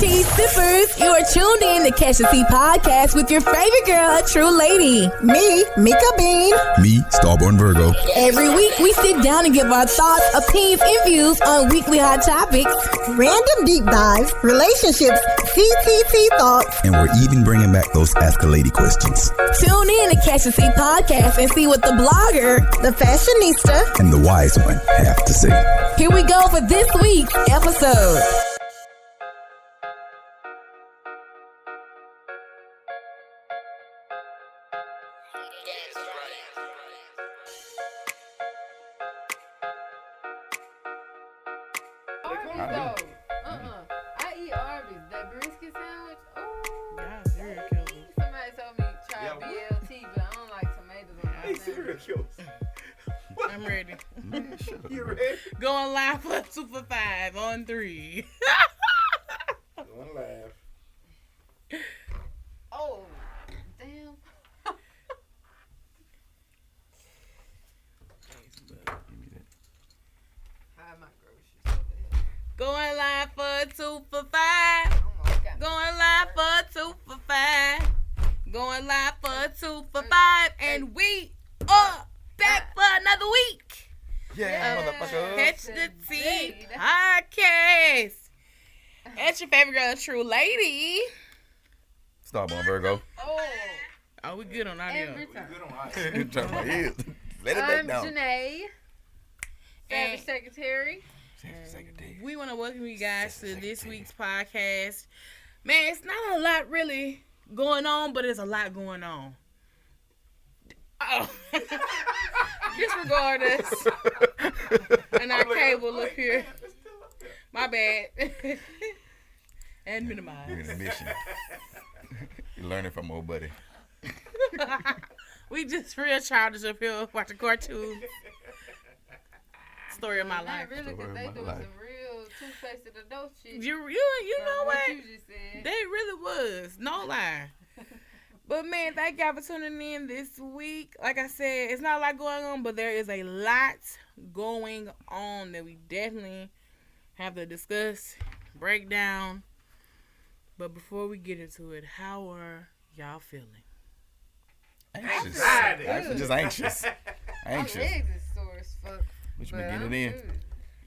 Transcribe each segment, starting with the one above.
Tea sippers, you are tuned in to Catch the Tea podcast with your favorite girl, Tru Lady. Me, Mika Bean. Me, Starborn Virgo. Every week, we sit down and give our thoughts, opinions, and views on weekly hot topics. Random deep dives, relationships, CTT thoughts. And we're even bringing back those Ask a Lady questions. Tune in to Catch the Tea podcast and see what the blogger, the fashionista, and the wise one have to say. Here we go for this week's episode. I eat Arby's. That brisket sandwich. Oh, God, serial killers. somebody told me try BLT, but I don't like tomatoes on my sandwich. I'm ready. You ready? Going live for 2 for 5 on 3. Going live. Oh, damn. Hide my groceries over here. Going live for 2 for 5. Almost got me. Going live for 2 for 5. Going live for 2 for 5. And we are back for another week. Yeah, motherfucker. Catch the Tea Indeed. podcast. That's your favorite girl, Tru Lady. Starborn Virgo. Oh, we good on audio. Every time. Turn my ears. Let it back I'm down. Janae, And- Savage Secretary. We want to welcome you guys to this week's podcast. Man, it's not a lot really going on, but there's a lot going on. Oh. Disregard us and our cable up here. My bad. And You're minimize. in a mission. You're learning from old buddy. We just real childish up here watching cartoons. Story of my Not life. really, because Story they of my doing life. some real two-faced adult shit. You from know what? you just said. They really was. No lie. But man, thank y'all for tuning in this week. Like I said, it's not a lot going on, but there is a lot going on that we definitely have to discuss, break down. But before we get into it, how are y'all feeling? Anxious. Excited. Actually, just anxious. My Anxious. legs is sore as fuck. But you but been I'm getting it in. good.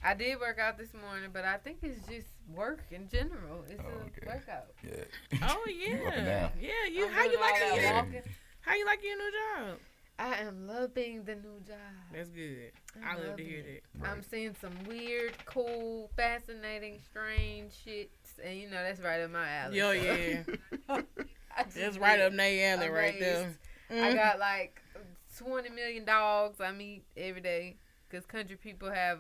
I did work out this morning, but I think it's just work in general. It's Oh, a okay. workout. Yeah. Oh You up and yeah. down. Yeah, you I'm how you doing all liking that your walking. how you liking your new job? I am loving the new job. That's good. I I'm love to loving hear it. that. I'm seeing some weird, cool, fascinating, strange shit, and you know that's right up my alley. Yo, so. yeah. I just That's right did. up their alley right there. Amazed. I got like 20 million dogs I meet every day because country people have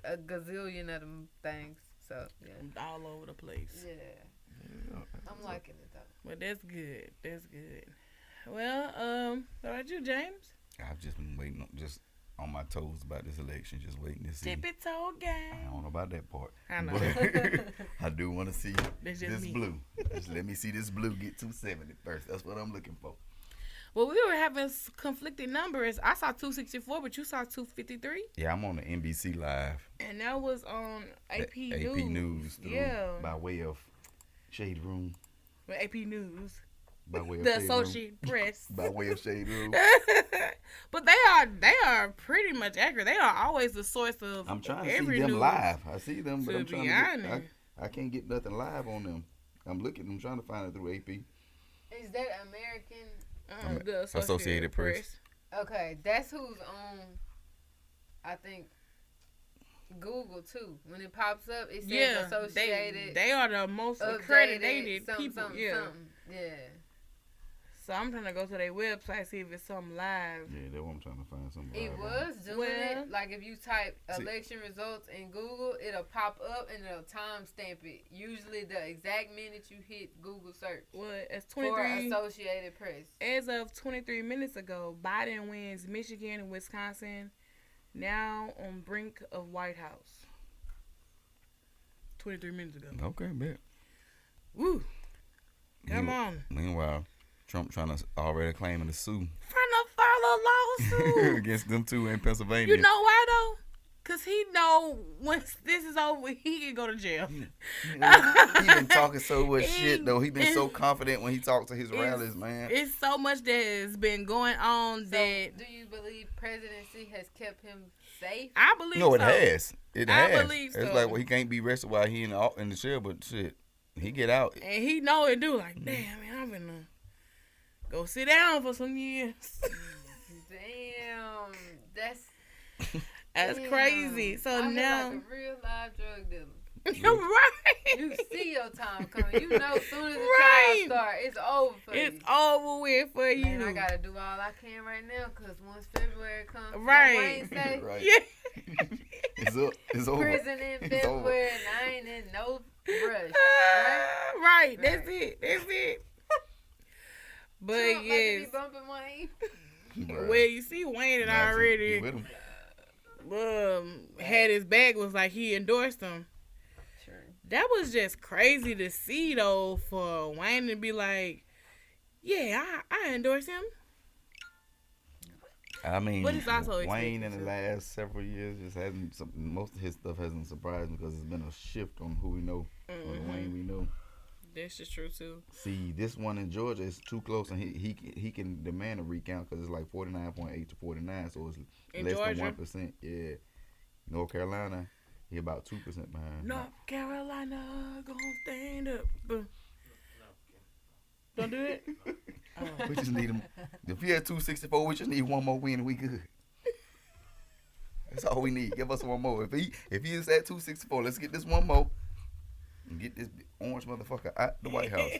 a gazillion of them things. So yeah, all over the place. yeah. I'm liking it though. But that's good. That's good. Well, what about you, James? I've just been waiting, just on my toes about this election, just waiting to see. Tippy toe I game. don't know about that part. I know. But I do want to see That's just this me. blue. Just let me see this blue get 270 first. That's what I'm looking for. Well, we were having conflicting numbers. I saw 264, but you saw 253. Yeah, I'm on the NBC Live. And that was on AP News. AP News. Through, Yeah. By way of Shade Room. With AP News. By way of The Shade Associated Press. Room. By way of Shade Room. But they are pretty much accurate. They are always the source of I'm trying to every see them news. live. I see them, but To I'm be trying to get, honest. I can't get nothing live on them. I'm trying to find it through AP. Is that American? The Associated Press. Okay, that's who's on. I think Google too. When it pops up, it says Yeah, Associated. they are the most updated, accredited something, people. something, Yeah. something. Yeah. So I'm trying to go to their website, see if it's something live. Yeah, that's what I'm trying to find something It live on. was doing Well- it. Like if you type See- election results in Google, it'll pop up and it'll timestamp it. Usually the exact minute you hit Google search. Well, it's For 23. Associated Press. As of 23 minutes ago, Biden wins Michigan and Wisconsin, now on brink of White House. 23 minutes ago. Okay, bet. Woo. Come on. Meanwhile, Trump trying to already claiming to sue From the furlough lawsuit. against them two in Pennsylvania. You know why though? Cause he know once this is over, he can go to jail. He been talking so much shit though. He been so confident when he talks to his rallies, man. It's so much that has been going on So, that. do you believe presidency has kept him safe? I believe. No, it so. has. It I has. believe It's so. like, well, he can't be arrested while he in the cell, but shit, he get out. And he know it do. Like, damn, man, I'm gonna go sit down for some years. Damn, that's damn. crazy. So I now, feel like a real live drug dealer. right? You see your time coming. You know, as soon as the Right. trial start, it's over for It's you. over with for you. Man, I gotta do all I can right now, cause once February comes, Right. Wayne say, Right. Yeah. It's over. prison in It's over. February, and I ain't in no rush. Right. That's Right. it. That's it. But Trump about to yes. be bumping Wayne. Bruh. Well, you see, Wayne had Nah, already you with him. had his bag, was like he endorsed him. True. That was just crazy to see though, for Wayne to be like, yeah, I endorse him. I mean, But it's also Wayne in the expected last several years just hasn't. Most of his stuff hasn't surprised me because it's been a shift on who we know, on the Wayne we know. That's just true too. See, this one in Georgia is too close, and he can demand a recount because it's like 49.8 to 49, so it's In less Georgia? than 1%. Yeah, North Carolina, he about 2% behind. North Carolina gonna stand up. Don't do it. We just need him. If he had 264, we just need one more win and we good. That's all we need. Give us one more. If he is at 264, let's get this one more and get this orange motherfucker out the White House.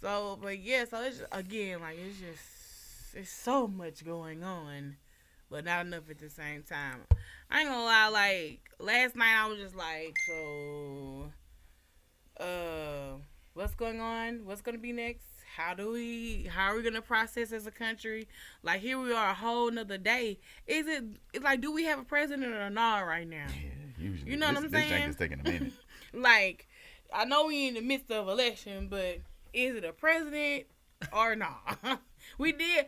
So, but yeah, so it's again like it's so much going on, but not enough at the same time. I ain't gonna lie, like last night I was just like, so, what's going on? What's gonna be next? How are we gonna process as a country? Like here we are a whole nother day. It's like, do we have a president or not right now? Yeah, usually. You know what I'm This saying? jank is taking a minute. Like, I know we in the midst of election, but is it a president or not?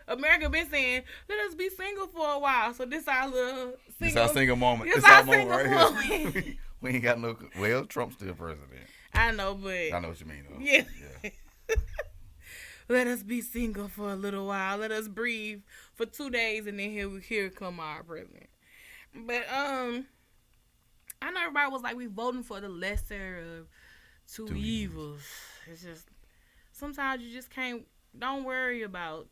America been saying, let us be single for a while. So this our little single. This our single moment. This This our our moment single right moment. here. We ain't got no. Well, Trump's still president. I know, but I know what you mean, though. yeah. Let us be single for a little while. Let us breathe for 2 days, and then here come our president. But I know everybody was like, we voting for the lesser of two evils. It's just sometimes you just can't. Don't worry about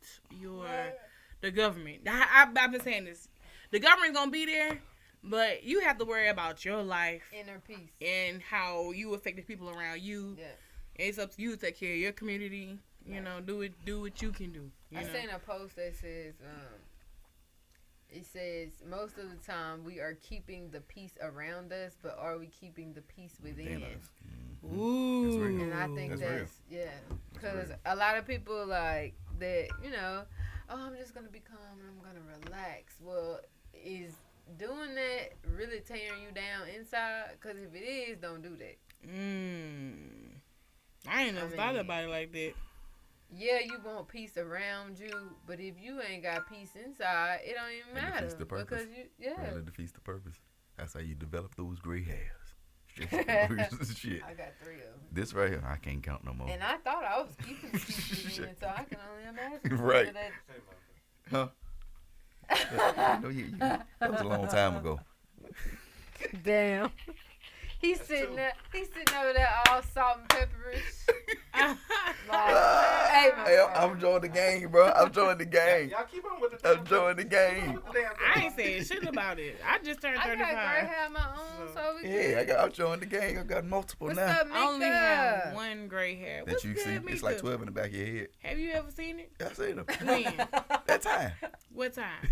the government. I've been saying this. The government's gonna be there, but you have to worry about your life, Inner peace. and how you affect the people around you. Yeah. It's up to you to take care of your community. You know, do what you can do. I seen a post that says, it says most of the time we are keeping the peace around us, but are we keeping the peace within? Ooh. That's real. And I think That's yeah, because real. a lot of people like that, you know, oh, I'm just gonna be calm and I'm gonna relax. Well, is doing that really tearing you down inside? Because if it is, don't do that. I ain't never thought about it like that. Yeah, you want peace around you, but if you ain't got peace inside, it don't even That matter. defeats the purpose. Because Really defeats the purpose. That's how you develop those gray hairs. Shit. I got 3 of them. This right here, I can't count no more. And I thought I was keeping the peace within, so I can only imagine. Right. That, Huh? That was a long time ago. damn. He's sitting over there all salt and pepperish. Hey, I'm joining the game, bro. I'm joining the game. Y'all keep on with the I'm joining the game. I ain't saying shit about it. I just turned I got 35. gray hair of my own, so we Yeah, I'm joining the game. I got multiple What's now. up, I only have Mika? one gray hair. That What's you good, see, Mika? it's like 12 in the back of your head. Have you ever seen it? I seen them. When? That time. What time?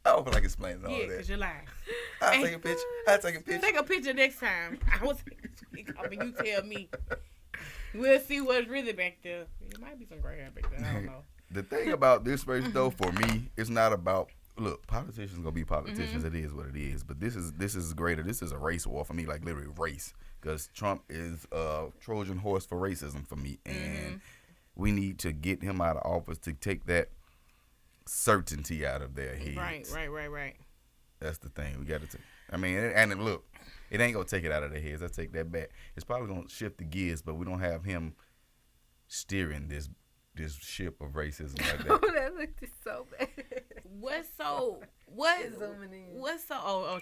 I don't feel like explaining all Yeah, because that. you're lying. I'll take a picture. I'll take a picture. Take a picture next time. I mean, you tell me. We'll see what's really back there. It might be some gray hair back there. I don't know. The thing about this race, though, for me, it's not about. Look, politicians gonna be politicians. It is what it is. But this is greater. This is a race war for me, like literally race. Because Trump is a Trojan horse for racism for me, and we need to get him out of office to take that certainty out of their heads. Right. That's the thing. We got to take. I mean, and look, it ain't gonna take it out of their heads. I take that back. It's probably gonna shift the gears, but we don't have him steering this ship of racism like that. Oh, that looked so bad. What's so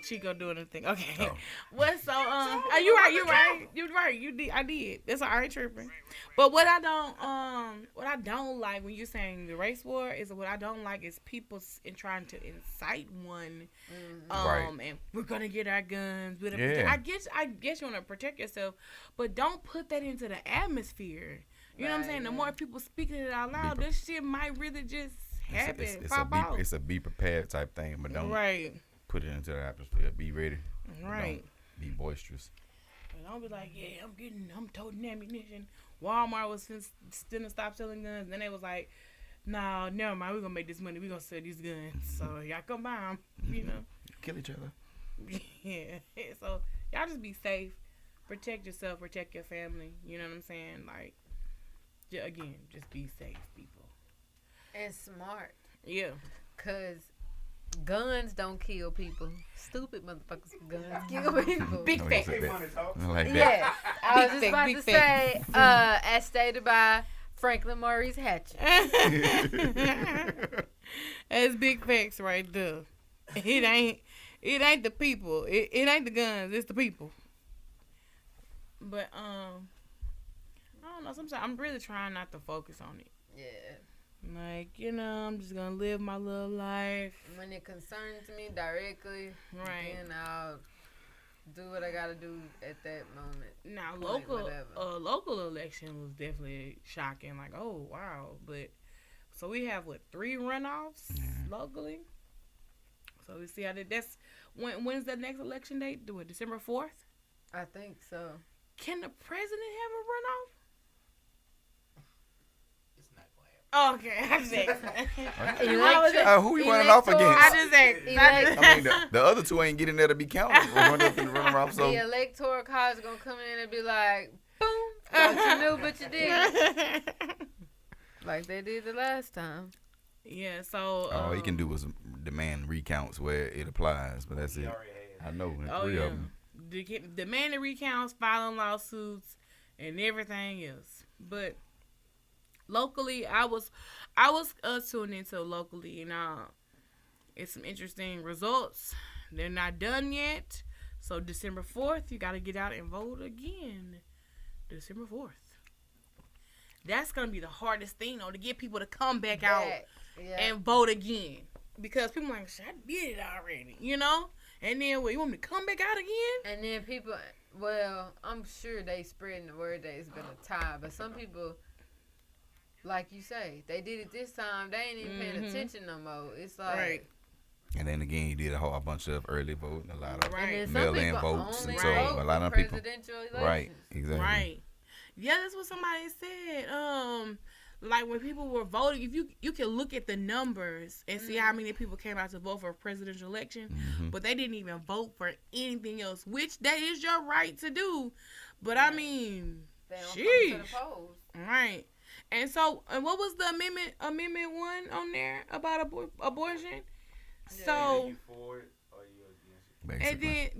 Chico doing the thing. Okay. Oh. What's so you right. You did. I did. That's all right, tripping. But what I don't like when you're saying the race war is what I don't like is people trying to incite one Right. and we're gonna get our guns. Yeah. I guess you want to protect yourself, but don't put that into the atmosphere. You know what I'm saying? The more people speaking it out loud, this shit might really just happen. It's a be prepared type thing, but don't put it into the atmosphere. Be ready. Right. Don't be boisterous. And don't be like, yeah, I'm toting ammunition. Walmart was still stop selling guns. Then they was like, nah, never mind. We're going to make this money. We're going to sell these guns. So y'all come buy them, you know. Kill each other. Yeah. So y'all just be safe. Protect yourself. Protect your family. You know what I'm saying? Like, again, just be safe, people. And smart. Yeah. Because guns don't kill people. Stupid motherfuckers with guns kill people. Big facts. Like that. Yeah. I was just Big about big to fact. say, as stated by Franklin Maurice Hatchet. That's big facts right there. It ain't the people. It ain't the guns. It's the people. But I don't know. Sometimes I'm really trying not to focus on it. Yeah. Like, you know, I'm just gonna live my little life. When it concerns me directly, Right. then I'll do what I gotta do at that moment. Now, Like, whatever. local election was definitely shocking. Like, oh wow! But so we have 3 runoffs locally. So we see how that's when's the next election date? Do it December 4th. I think so. Can the president have a runoff? It's not gonna happen. Okay, I just Who you running off against? I just asked. I mean, the other two ain't getting there to be counted. We're running up and running off. So The electoral college gonna come in and be like, boom, thought you knew, but you didn't. Like they did the last time. Yeah, so all he can do is demand recounts where it applies, but that's He it. already had. I know. Oh 3 yeah, of them. demanding recounts, filing lawsuits, and everything else. But locally, I was tuned into locally, and it's some interesting results. They're not done yet, so December 4th, you got to get out and vote again. December 4th. That's gonna be the hardest thing, though, to get people to come back out and vote again, because people are like, I did it already, you know. And then, you want me to come back out again? And then people, well, I'm sure they spreading the word that it's been a tie, but some people, like you say, they did it this time. They ain't even paying attention no more. It's like, Right. And then again, he did a whole bunch of early voting, a lot of Right. and then some mail-in people votes, only and so vote a lot for of people. presidential elections. Right, exactly. Right. Yeah, that's what somebody said. Like when people were voting, if you can look at the numbers and see how many people came out to vote for a presidential election, but they didn't even vote for anything else, which that is your right to do. But I mean, They don't sheesh. come to the polls. Right. And so, and what was the amendment 1 on there about abortion? So, You for it or you against it? Basically,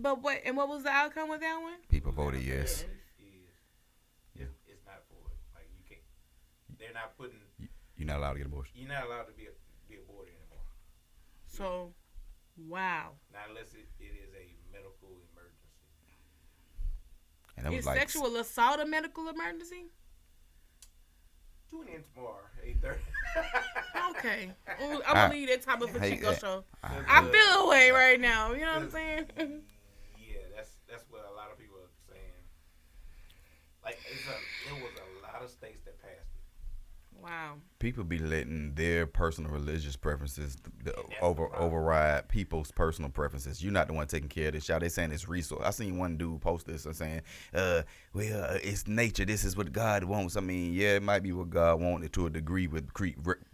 and what was the outcome with that one? people voted yes. It's not for it. Like you can't. They're not putting. You're not allowed to get abortion. You're not allowed to be aborted anymore. So, wow. Not unless it is a medical emergency. And that was Is like sexual assault a medical emergency? Tune in tomorrow, 8:30. Okay. I'm gonna leave that topic for Hey, Chico show. I I feel away right now. You know what I'm saying? Yeah, that's what a lot of people are saying. Like there was a lot of states that passed it. Wow. people be letting their personal religious preferences that's the problem. override people's personal preferences. You're not the one taking care of this, y'all. They saying it's resource. I seen one dude post this and saying, it's nature. This is what God wants. I mean, yeah, it might be what God wanted to a degree with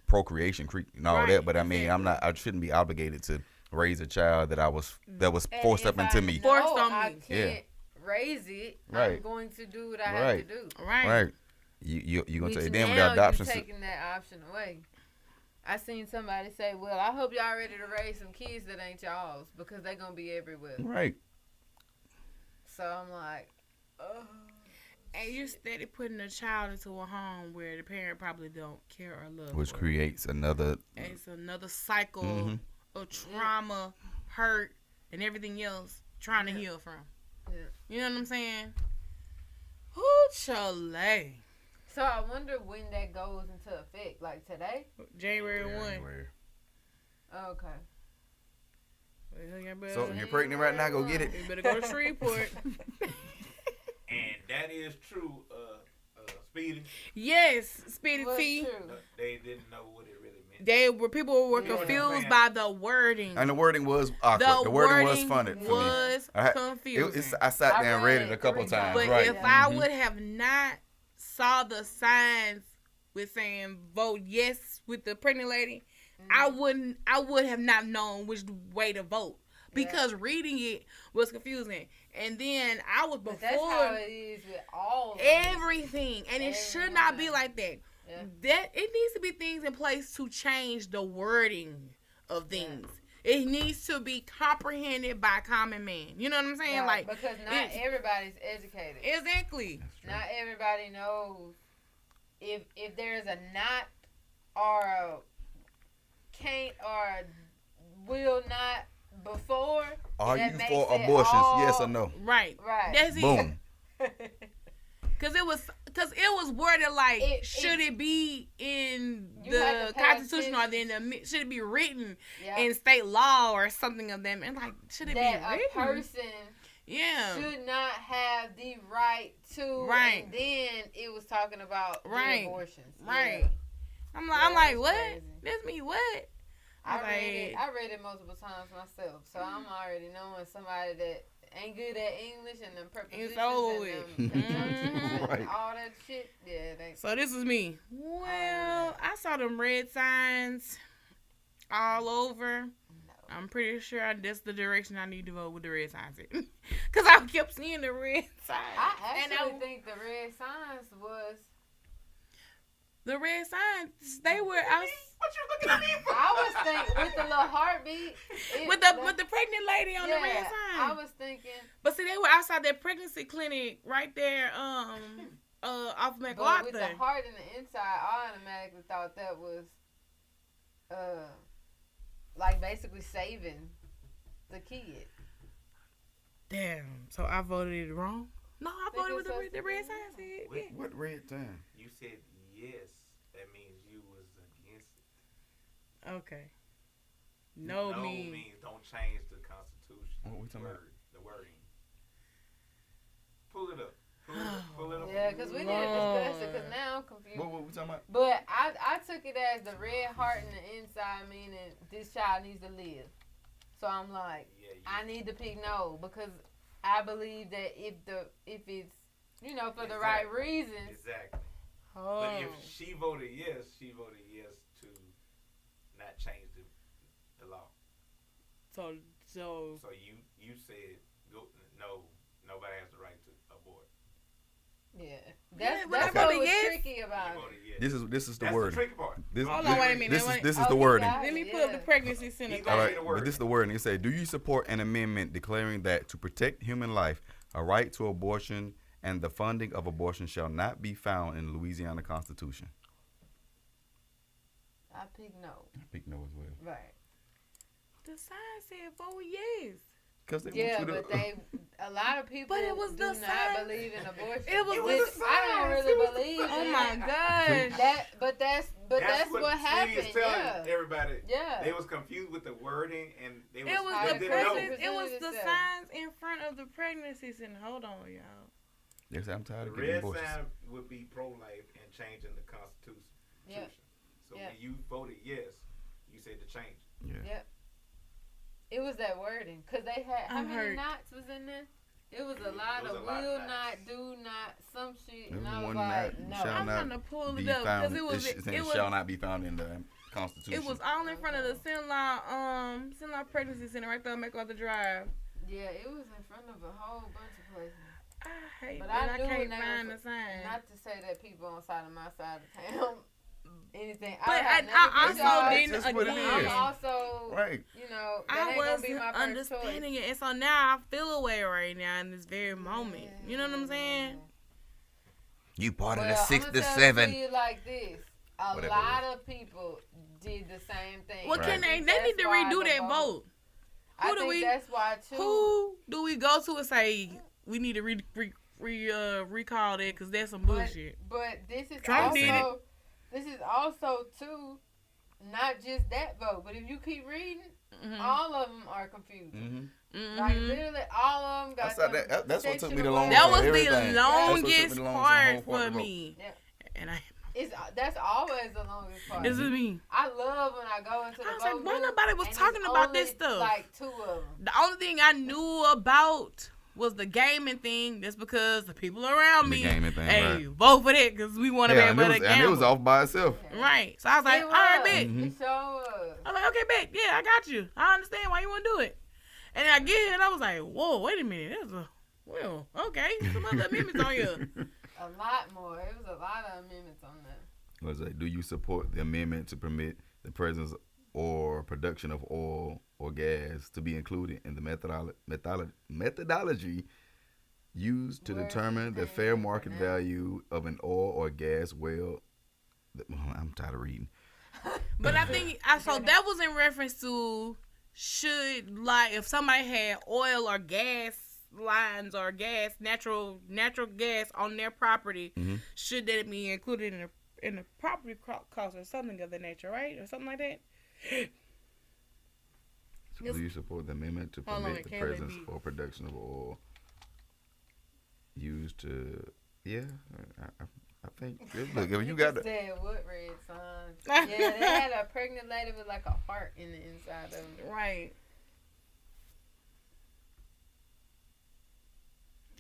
procreation and all that, but I mean, I shouldn't be obligated to raise a child that was forced up into me. Forced on me. I can't raise it. Right. I'm going to do what I have to do. Right. Right. You gonna Which say then we now got adoption. you taking that option away. I seen somebody say, well, I hope y'all ready to raise some kids that ain't y'all's because they going to be everywhere. Right. So I'm like, oh. And you're steady putting a child into a home where the parent probably don't care or love. Which creates another. And it's another cycle of trauma, hurt, and everything else trying to heal from. Yeah. You know what I'm saying? Whoo, Chole. So I wonder when that goes into effect. Like today? January 1. Oh, okay. Well, So if you're pregnant right now, go get it. You better go to Shreveport. And that is true, Speedy. Yes, Speedy What's T. true? They didn't know what it really meant. People were Yeah. confused by the wording. And the wording was awkward. The wording was funny for was me. confusing. I sat I there and read read it a it couple 3 times. But Right. if I would have not saw the signs with saying vote yes with the pregnant lady, I would have not known which way to vote because reading it was confusing. And then I was But that's how it is with all of them. everything, and it should not be like that. Yeah. That it needs to be things in place to change the wording of things. It needs to be comprehended by common man. You know what I'm saying? Yeah, Like because not everybody's educated. exactly. Not everybody knows if there's a not or a can't or a will not before. Are that you makes for it abortions? all- Yes or no? Right. Right. That's it. Boom. Because it was worded like, should it be in You had the to pay Constitution or then should it be written Yeah. in state law or something of them? And like, should it that be a written? person Yeah. should not have the right to. Right. And then it was talking about the Right. abortions. Right. Yeah. I'm Yeah, like, that's what? crazy. That's me, what? I Like- read it multiple times myself, so I'm already knowing somebody that ain't good at English and them prepositions over and them with. conjunctions and Right. all that shit. Yeah, they. So this is me. Well, I saw them red signs all over. I'm pretty sure that's the direction I need to vote with the red signs in. Because I kept seeing the red signs. I And actually think the red signs was. the red signs, they were... What you looking at me for? I was thinking with the little heartbeat. with the pregnant lady on the red yeah, sign. I was thinking. But see, they were outside that pregnancy clinic right there, off But MacArthur. with the heart in the inside, I automatically thought that was, like basically saving the kid. Damn. So I voted it wrong? No, I Think voted with it's the red sign. Said, yeah. What red time? You said yes. That means you was against it. Okay. No means don't change the Constitution. What we talking about? The wording. Pull it up. Pull it up. Yeah, because we need to discuss it. Because now I'm confused. What we talking about? But I took it as the red heart in the inside, meaning this child needs to live. So I'm like, I need to pick no because I believe that if it's for the right reasons. Exactly. Oh. But if she voted yes to not change the law. So you said no, nobody has the right to abort. Yeah, Yeah, that's but what I was voted yes. tricky about You it. voted yes. This is the That's wording. the tricky part. Hold on, wait a minute. This is Oh, the he wording. got it. Let me pull up the pregnancy center. He All right, Say the word. but this is the wording. It says, "Do you support an amendment declaring that to protect human life, a right to abortion and the funding of abortion shall not be found in the Louisiana Constitution?" I picked no. I pick no as well. Right. The sign said vote yes. Because they Yeah, want you to. but a lot of people But it was do the not sign. believe in abortion. It was Which the I don't sign. really believe in. Oh my gosh. But that's what happened. Speedy is telling Yeah. everybody. Yeah. They was confused with the wording and they It was they the didn't pregnancy. know. It was the Itself. signs in front of the pregnancy center. Hold on, y'all. They say, "I'm tired The of getting red abortions." sign would be pro-life and changing the Constitution. Yeah. So Yeah. when you voted yes, you said to change. Yeah. Yep. It was that wording. Because they had, how I'm many hurt. knots was in there? It was a lot It was of a lot of will knots. not, do not, some shit. And I was Everyone like, that no. shall I'm not trying to pull be it up found. because It shall not be found in the Constitution. it was all in front of the Sinlaw Pregnancy Center right there on MacArthur Drive. Yeah, it was in front of a whole bunch of places. I hate But that I I knew can't when they find was- the sign. Not to say that people on side of my side of town anything. But I also didn't again. I'm also, right. you know, that I ain't gonna be wasn't my first choice. understanding it, and so now I feel away right now in this very moment. You know what I'm saying? You part of the Well, 6 I'm to gonna 7. tell you like this. A Whatever lot of people did the same thing. Well, can they need to redo that vote. I think that's why too. Who do we go to and say we need to recall that because that's some bullshit? But this is Trump did it. This is also too, not just that vote, but if you keep reading, all of them are confused. Like literally, all of them got. That's what took me the longest. That was the longest part for me. Yeah. And that's always the longest part. This is me. I love when I go into the vote. I was like, why nobody was talking about this stuff? Like 2 of them. The only thing I knew about was the gaming thing. That's because the people around me, hey, vote for that because we want to be able to gamble. And it was off by itself. Right. So I was like, all right, bet. It sure was. I was like, okay, bet. Yeah, I got you. I understand why you want to do it. And then I get here and I was like, whoa, wait a minute. Well, okay. Some other amendments on here. A lot more. It was a lot of amendments on that. Was like, do you support the amendment to permit the presence or production of oil or gas to be included in the methodology used to determine the fair market value of an oil or gas well? I'm tired of reading. But I think so that was in reference to should, like, if somebody had oil or gas lines or natural gas on their property, should that be included in the property cost or something of that nature, right? Or something like that? So do you support the amendment to permit the presence or production of oil used to? Yeah, I think. Look, if you got said what red signs? Yeah, they had a pregnant lady with like a heart in the inside of it. Right.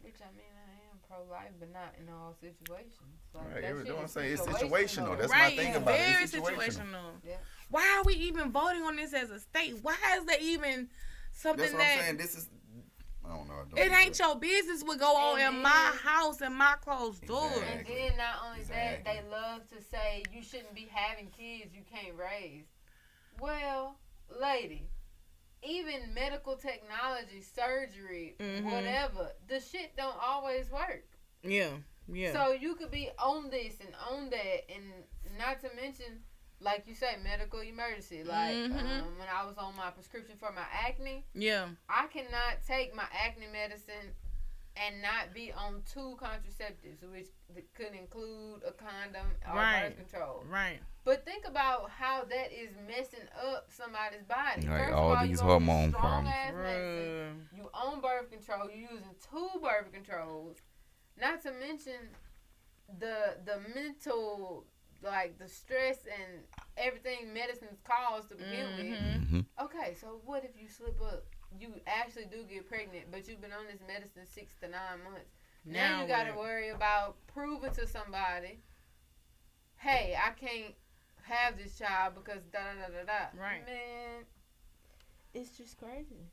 Which I mean, I am pro-life, but not in all situations. Like, right, that don't is say it's situational. That's right, my thing about it. Very it's situational. Yeah. Why are we even voting on this as a state? Why is there even something That's what I'm saying. This is. I don't know. It ain't your business what go on in my house and my closed doors. And then not only that, they love to say you shouldn't be having kids you can't raise. Well, lady, even medical technology, surgery, whatever, the shit don't always work. Yeah. So you could be on this and on that, and not to mention, like you say, medical emergency. Like when I was on my prescription for my acne, I cannot take my acne medicine and not be on 2 contraceptives, which could include a condom or birth control. Right. But think about how that is messing up somebody's body. Right, First all of all, these you hormone strong problems. ass medicine. You own birth control. You're using 2 birth controls. Not to mention the mental, like the stress and everything medicines cause to begin with. Okay, so what if you slip up? You actually do get pregnant, but you've been on this medicine 6 to 9 months. Now you got to worry about proving to somebody, hey, I can't have this child because da da da da da. Right. Man, it's just crazy.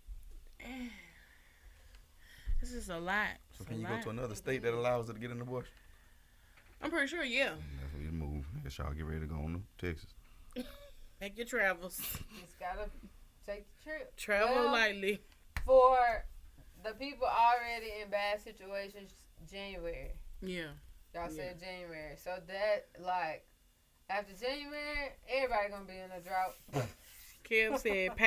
This is a lot. So can you go to another state that allows it to get an abortion? I'm pretty sure, yeah. That's where you move. I guess y'all get ready to go on to Texas. Make your travels. Just gotta take the trip. Travel lightly. For the people already in bad situations, January. Yeah. Y'all said January. So that, like, after January, everybody gonna be in a drought. Kev said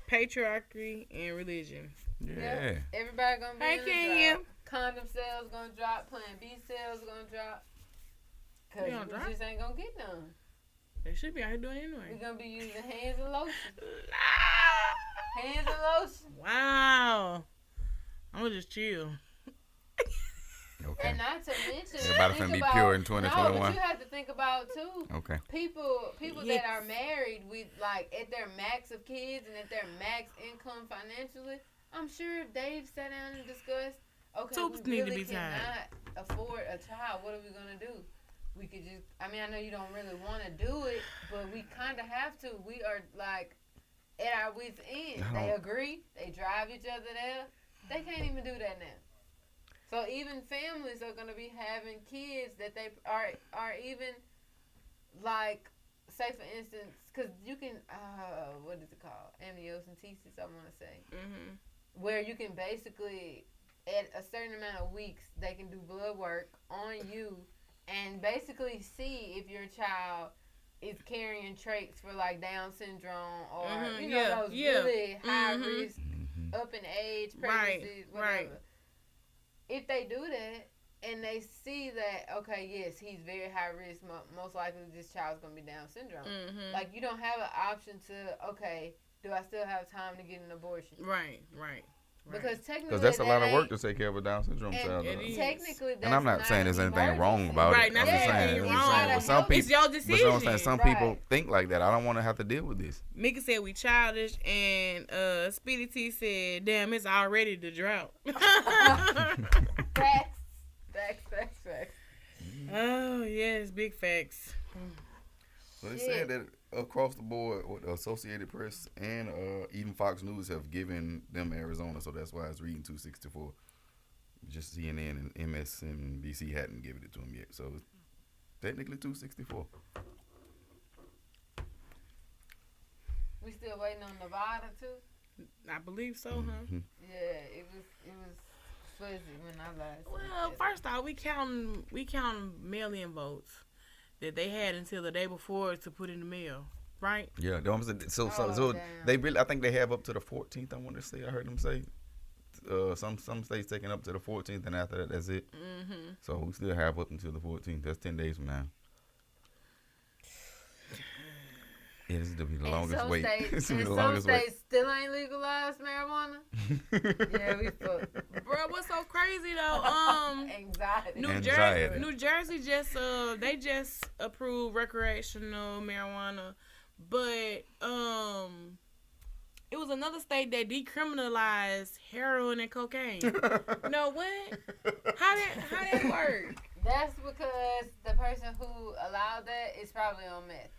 patriarchy and religion. Yeah. Everybody gonna be in a Kim. drought. Condom sales gonna drop. Plan B sales gonna drop. Cause we just ain't gonna get none. They should be out here doing it anyway. We're gonna be using hands and lotion. Hands and lotion. Wow. I'm gonna just chill. Okay. And not to mention, everybody finna be pure in 2021. No, but you have to think about too. Okay. People that are married with, like, at their max of kids and at their max income financially, I'm sure they've sat down and discussed. Okay, we really cannot afford a child. What are we gonna do? We could just. I mean, I know you don't really want to do it, but we kind of have to. We are like at our wits' end. They agree. They drive each other there. They can't even do that now. So even families are gonna be having kids that they are even like, say for instance, because you can, what is it called? Amniocentesis, I want to say. Mhm. Where you can basically, at a certain amount of weeks, they can do blood work on you and basically see if your child is carrying traits for like Down syndrome or those really high risk up in age pregnancies, whatever. Right. If they do that and they see that, okay, yes, he's very high risk, most likely this child's gonna be Down syndrome. Like, you don't have an option to, okay, do I still have time to get an abortion? Right. Because technically, that's a lot of work to take care of a Down syndrome child. Technically, that's and I'm not saying there's anything wrong about right, it. I'm just saying, with some people, it's your decision. But I'm saying some people think like that. I don't want to have to deal with this. Mika said we childish, and Speedy T said, "Damn, it's already the drought." Facts. Oh yes, big facts. So they said that across the board, the Associated Press and even Fox News have given them Arizona, so that's why it's reading 264. Just CNN and MSNBC hadn't given it to them yet, so it's technically 264. We still waiting on Nevada too. I believe so, huh? Yeah, it was fuzzy when I last. Well, first off, we count mail-in votes that they had until the day before to put in the mail, right? Yeah, so they really, I think they have up to the 14th. I want to say, I heard them say, some states taking up to the 14th, and after that, that's it. So we still have up until the 14th. That's 10 days from now. Yeah, this is gonna be the longest wait. Some states still ain't legalized marijuana. Yeah, we fucked. Bro, what's so crazy though? Anxiety. New Jersey just they just approved recreational marijuana, but it was another state that decriminalized heroin and cocaine. No, what? How that work? That's because the person who allowed that is probably on meth.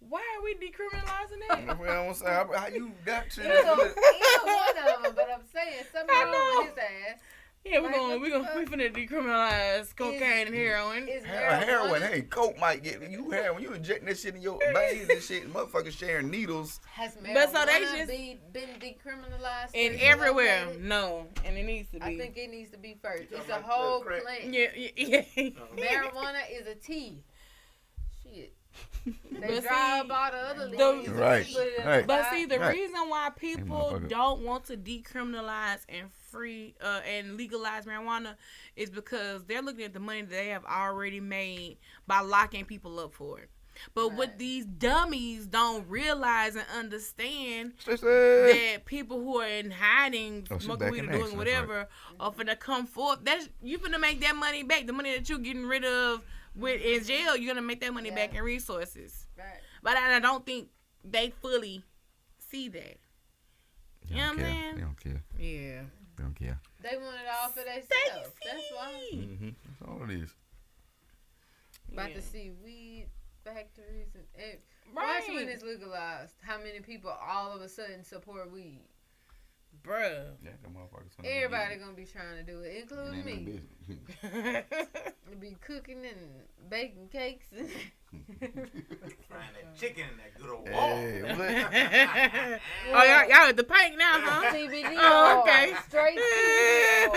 Why are we decriminalizing that? Well, I'm saying, how you got to Either one of them, but I'm saying something wrong with his ass. Yeah, we finna decriminalize cocaine and heroin. Heroin, hey, coke might get you heroin. You injecting that shit in your veins and shit. Motherfuckers sharing needles. Has marijuana been decriminalized? And everywhere, no, and it needs to be. I think it needs to be first. It's a whole plant. Yeah. Marijuana is a tea. Shit. They dry up all the other leaves. Right. But see, the reason why people don't want to decriminalize and free and legalize marijuana is because they're looking at the money that they have already made by locking people up for it. But what these dummies don't realize and understand that people who are in hiding, smoking weed or doing whatever, are finna come forth. You finna make that money back. The money that you're getting rid of in jail, you're gonna make that money back in resources. Right. But I don't think they fully see that. You know what I'm saying? They don't care. Yeah. They don't care. They want it all for themselves. That's why. That's all it is. About to see weed factories and watch when it's legalized. How many people all of a sudden support weed? Bruh. Yeah, them motherfuckers. Everybody gonna be trying to do it, including me. Be cooking and baking cakes. Frying that chicken in that good old wall. Oh, y'all at the paint now, huh? CBD oil. Okay. Straight CBD oil.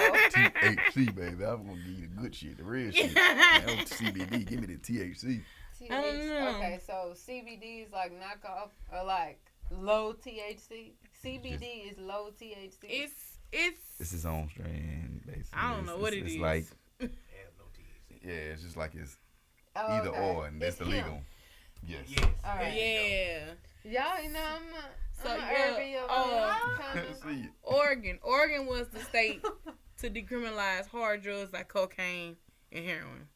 THC, baby. I'm gonna give you the good shit, the real shit. CBD, give me the THC. Okay, so CBD is like knockoff or like low THC. CBD is low THC. It's its own strain, basically. I don't know what it is. It's like It has no THC. yeah, it's just like it's either or, and that's the legal. Yes. All right. Yeah. Y'all, you know, I'm Oregon was the state to decriminalize hard drugs like cocaine and heroin.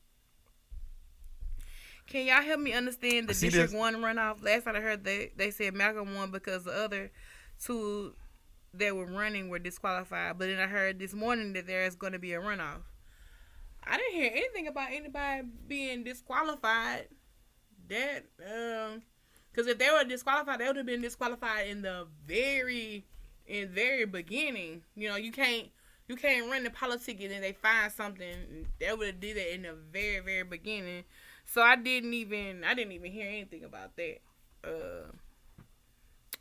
Can y'all help me understand the District 1 runoff? Last time I heard they said Malcolm won because the other two that were running were disqualified. But then I heard this morning that there is going to be a runoff. I didn't hear anything about anybody being disqualified. That because if they were disqualified, they would have been disqualified in the very beginning. You know, you can't You can't run the politics and then they find something. They would have did that in the very, very beginning. So I didn't even hear anything about that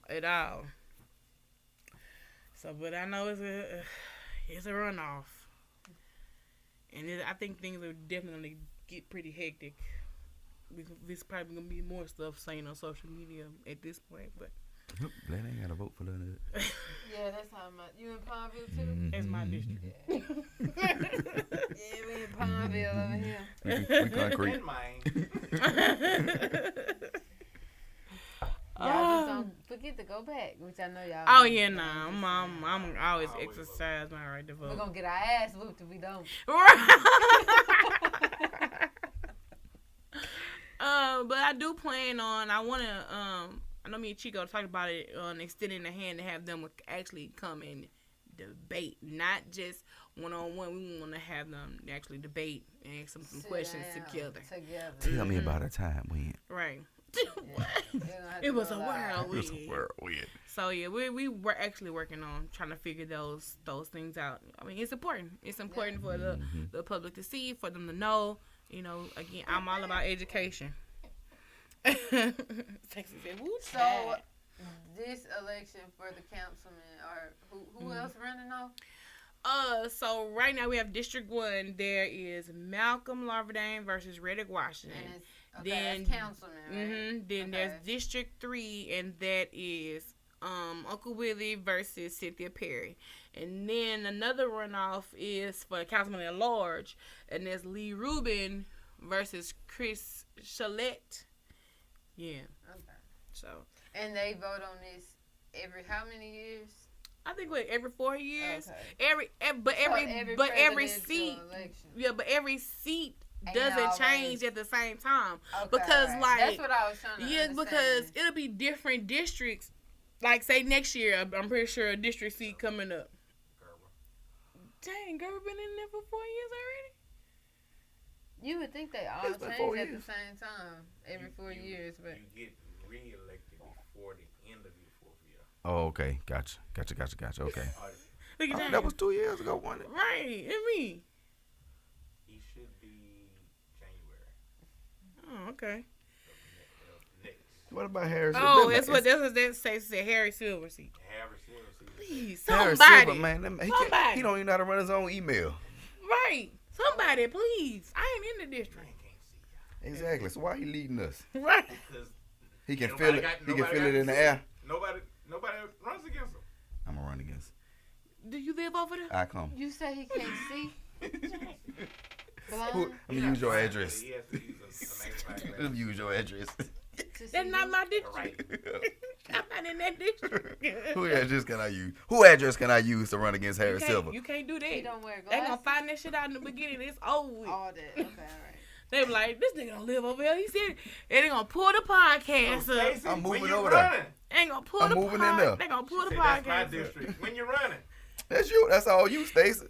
at all. So, but I know it's a runoff, and I think things are definitely get pretty hectic. There's probably gonna be more stuff saying on social media at this point, but. Glad I ain't gotta vote for none of it. Yeah, that's how much. You in Pineville too? Mm-hmm. That's my district. Yeah, we in Pineville over here. We concrete. In mine. Y'all just don't forget to go back, which I know y'all. Oh yeah, nah. I'm always exercise my right to vote. We're gonna get our ass whooped if we don't. But I do plan on. I wanna. I know me and Chico talked about it on extending the hand to have them actually come and debate, not just one-on-one. We want to have them actually debate and ask some questions together. Tell me about a time when. Right. Yeah. It was a whirlwind. It was a whirlwind. So yeah, we were actually working on trying to figure those things out. I mean, it's important. It's important for the public to see, for them to know. You know, again, I'm all about education. So this election for the councilman, or who else running off? So right now we have District 1. There is Malcolm Larverdane versus Reddick Washington. And Then that's councilman, right? Then there's District 3, and that is Uncle Willie versus Cynthia Perry. And then another runoff is for the councilman at large, and there's Lee Rubin versus Chris Chalette. Yeah. Okay. So. And they vote on this every how many years? I think every 4 years. Okay. Every seat. Election. Yeah, but every seat doesn't change at the same time. Okay, because like that's what I was trying to understand. Because it'll be different districts. Like say next year, I'm pretty sure a district seat coming up. Dang, Gerber been in there for 4 years already. You would think they all change at the same time every 4 years, but you get re-elected before the end of your 4th year. Oh, okay. Gotcha. Okay. Look at that. That was 2 years ago, wasn't it? Right. And me. He should be January. Oh, okay. Next. What about Harris? Oh, that's what that says. Harry Silver seat. Harry Silver. Please, Harris somebody. Silver, man. He don't even know how to run his own email. Right. Somebody, please. I ain't in the district. Exactly. So why he leading us? Right. Because he can feel it. He can feel it in the air. Nobody runs against him. I'm gonna run against. Do you live over there? I come. You say he can't see? I'm gonna use your address. He has to use a magnifying glass. Let me use your address. That's not my district. I'm not in that district. Who address can I use? Who address can I use to run against Harris Silver? You can't do that. He don't wear They glasses. gonna find that shit out in the beginning. It's over with. All that. Okay, all right. They be like, this nigga don't live over here. He said, and they gonna pull the podcast So, up. Stacey, I'm moving when you over running, there. Ain't gonna pull I'm the moving in there. They gonna pull the Say, podcast that's my up. district. When you running. That's you. That's all you, Stacey.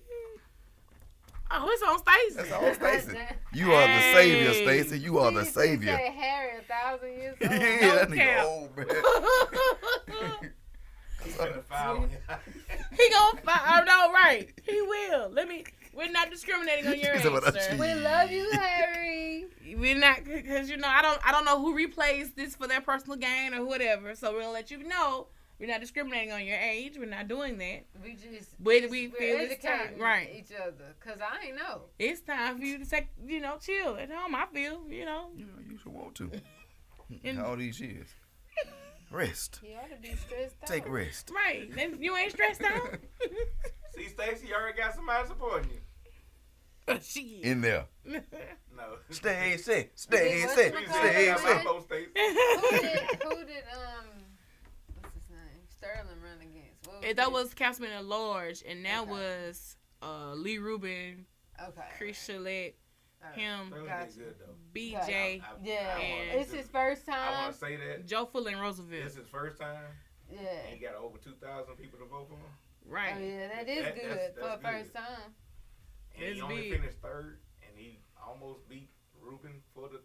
Oh, it's on Stacey. That's all, Stacey. You are the savior, Stacey. You are the You savior. say Harry 1,000 years old. Yeah, that No nigga cap. old, man. He's gonna file. He gonna find. No, right. He will. We're not discriminating on your age, sir. We love you, Harry. We're not, because I don't know who replays this for their personal gain or whatever. So we're gonna let you know we're not discriminating on your age. We're not doing that. We just We we're feel it's time, educating right? each other, cause I ain't know. It's time for you to take, chill at home. I feel, You should want to. And- All these years. Rest. He ought to be stressed out. Take rest. Right. Then you ain't stressed out. See, Stacey, you already got somebody supporting you. Shit. In there. No. Stacey. What's my Stacey. call? Stacey. Who did what's his name? Sterling run against? What And that was Councilman at large, and that was Lee Rubin, okay. Chris Chalette, him, Sterling Gotcha. did good, though. BJ, Yeah, And- it's his first I time. want to say that. Joe Fuller, and Roosevelt. This is his first time. And Yeah. he got over 2,000 people to vote for him. Right. Oh yeah, that is good That's for a good. first time. And It's he only big. finished third, and he almost beat Rubin for the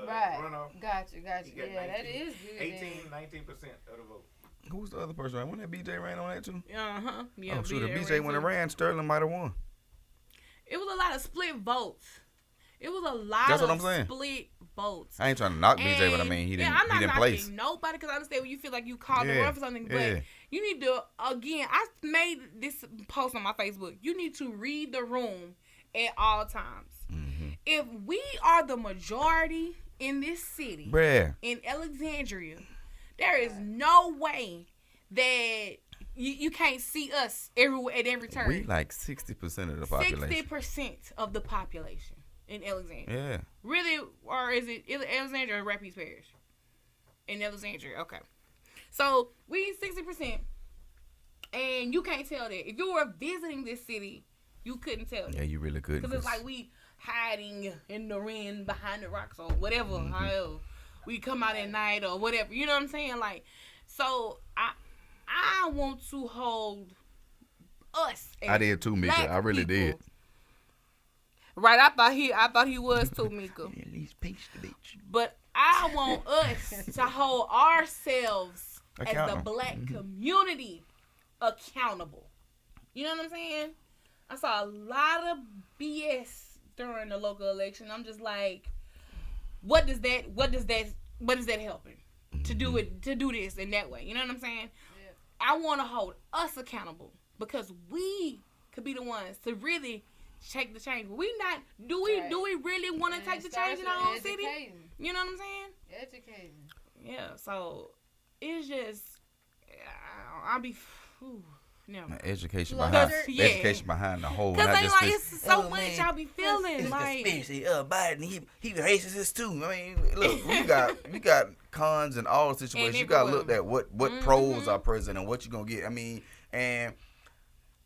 Right. runoff. Gotcha. He got Yeah, that is good. 19% of the vote. Who's the other person? Wasn't that BJ ran on that too? Uh-huh. Yeah, oh, shoot. If BJ ran wouldn't have too. ran, Sterling might have won. It was a lot of split votes. It was a lot That's of what I'm saying. split votes. I ain't trying to knock BJ, but I mean, he didn't, I'm not he didn't knocking place. nobody because I understand when you feel like you called the Yeah, run for something. But yeah. you need to, again, I made this post on my Facebook. You need to read the room at all times. Mm-hmm. If we are the majority in this city, Bruh. in Alexandria, there is no way that you can't see us everywhere at every turn. We like 60% of the population. 60% of the population in Alexandria. Yeah. Really, or is it Alexandria or Rapides Parish? In Alexandria, okay. So we 60%, and you can't tell that. If you were visiting this city, you couldn't tell that. Yeah, you really couldn't. Because it's like we hiding in the rain behind the rocks or whatever. However, we come out at night or whatever. You know what I'm saying? Like, so I want to hold us. I did too, Mika. Black I really people. did. Right, I thought he was too, Mika. At least pinch the bitch. But I want us to hold ourselves as the Accountable. black community accountable. You know what I'm saying? I saw a lot of BS during the local election. I'm just like, what is that helping to do it, to do this in that way? You know what I'm saying? Yeah. I want to hold us accountable because we could be the ones to really take the change. We not do we really want to take the change in our own city? You know what I'm saying? Educating. Yeah. So it's just I'll be. Never. Education Look, behind yeah. education behind the whole. Cause Not ain't just like this. it's so much y'all be feeling It's like. conspiracy. Biden, he racist too. I mean, Look, we got cons in all situations. You gotta look at what pros are present and what you gonna get. I mean, and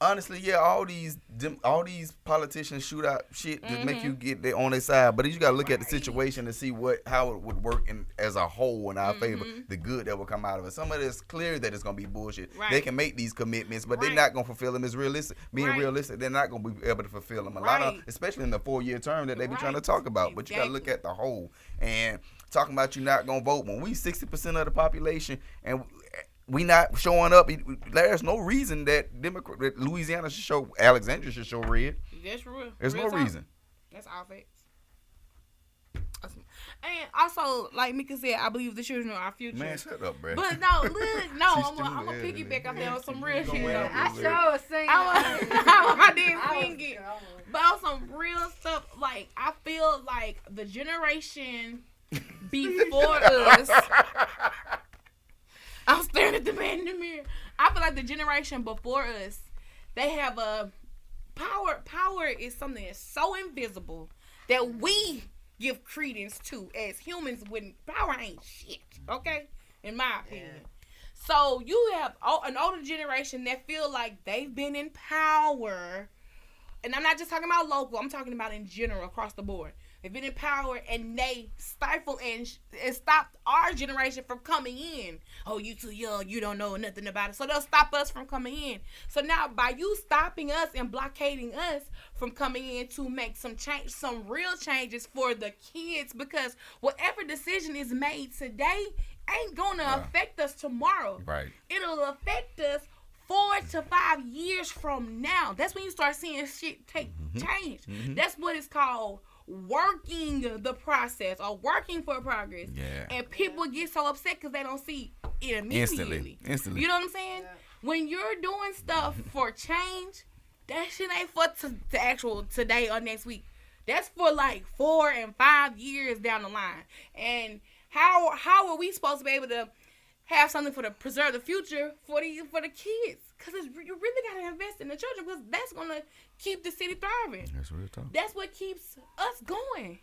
honestly, yeah, all these politicians shoot out shit to make you get on their side. But you gotta look at the situation and see how it would work as a whole in our favor. The good that will come out of it. Some of it's clear that it's gonna be bullshit. Right. They can make these commitments, but they're Right. not gonna fulfill them. It's realistic. Being Right. realistic, they're not gonna be able to fulfill them. A lot of, Right. especially in the 4-year term that they be trying to Right. talk about. But you gotta look at the whole and talking about you not gonna vote when we 60% of the population and we not showing up. There's no reason that that Louisiana should show, Alexandria should show red. That's real. There's real no talk. reason. That's all facts. And also, like Mika said, I believe the children are our future. Man, shut up, bro. But no, look, no, She's I'm gonna stupid. piggyback off that on some real Go shit. ahead. Though. I sure was singing. I didn't sing it. But on some real stuff, like I feel like the generation before us. I'm staring at the man in the mirror. I feel like the generation before us, they have a power. Power is something that's so invisible that we give credence to as humans when power ain't shit. Okay, in my opinion. Yeah. So you have an older generation that feel like they've been in power, and I'm not just talking about local. I'm talking about in general across the board. They've been in power and they stifle and stopped our generation from coming in. Oh, you too young. You don't know nothing about it. So they'll stop us from coming in. So now by you stopping us and blockading us from coming in to make some change, some real changes for the kids, because whatever decision is made today ain't going to affect us tomorrow. Right. It'll affect us 4 to 5 years from now. That's when you start seeing shit take change. That's what it's called. Working the process or working for progress. Yeah. And people get so upset because they don't see it immediately. Instantly. You know what I'm saying? Yeah. When you're doing stuff for change, that shit ain't for to actual today or next week. That's for like 4 and 5 years down the line. And how are we supposed to be able to have something for preserve the future for the kids? Because you really got to invest in the children, because that's going to keep the city thriving. That's real talk. That's what keeps us going.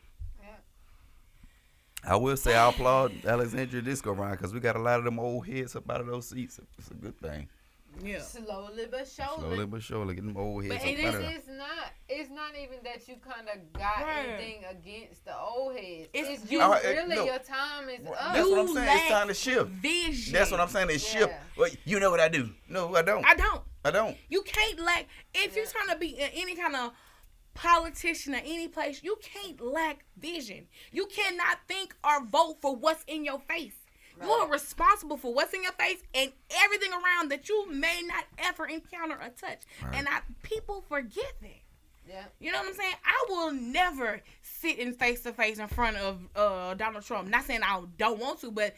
I will say I applaud Alexandria this go round because we got a lot of them old heads up out of those seats. It's a good thing. Yeah. Slowly but surely. Slowly but surely, get them old heads But up out of there. it's not even that you kind of got anything against the old heads. It's you. Really, your time is up. That's what I'm saying. It's time to shift. Vision. That's what I'm saying. It's shift. Well, you know what I do? No, I don't. I don't. You can't lack. If you're trying to be in any kind of politician or any place, you can't lack vision. You cannot think or vote for what's in your face. You are responsible for what's in your face and everything around that you may not ever encounter or touch. Right. And people forget that. Yeah. You know what I'm saying? I will never sit in face-to-face in front of Donald Trump. Not saying I don't want to, but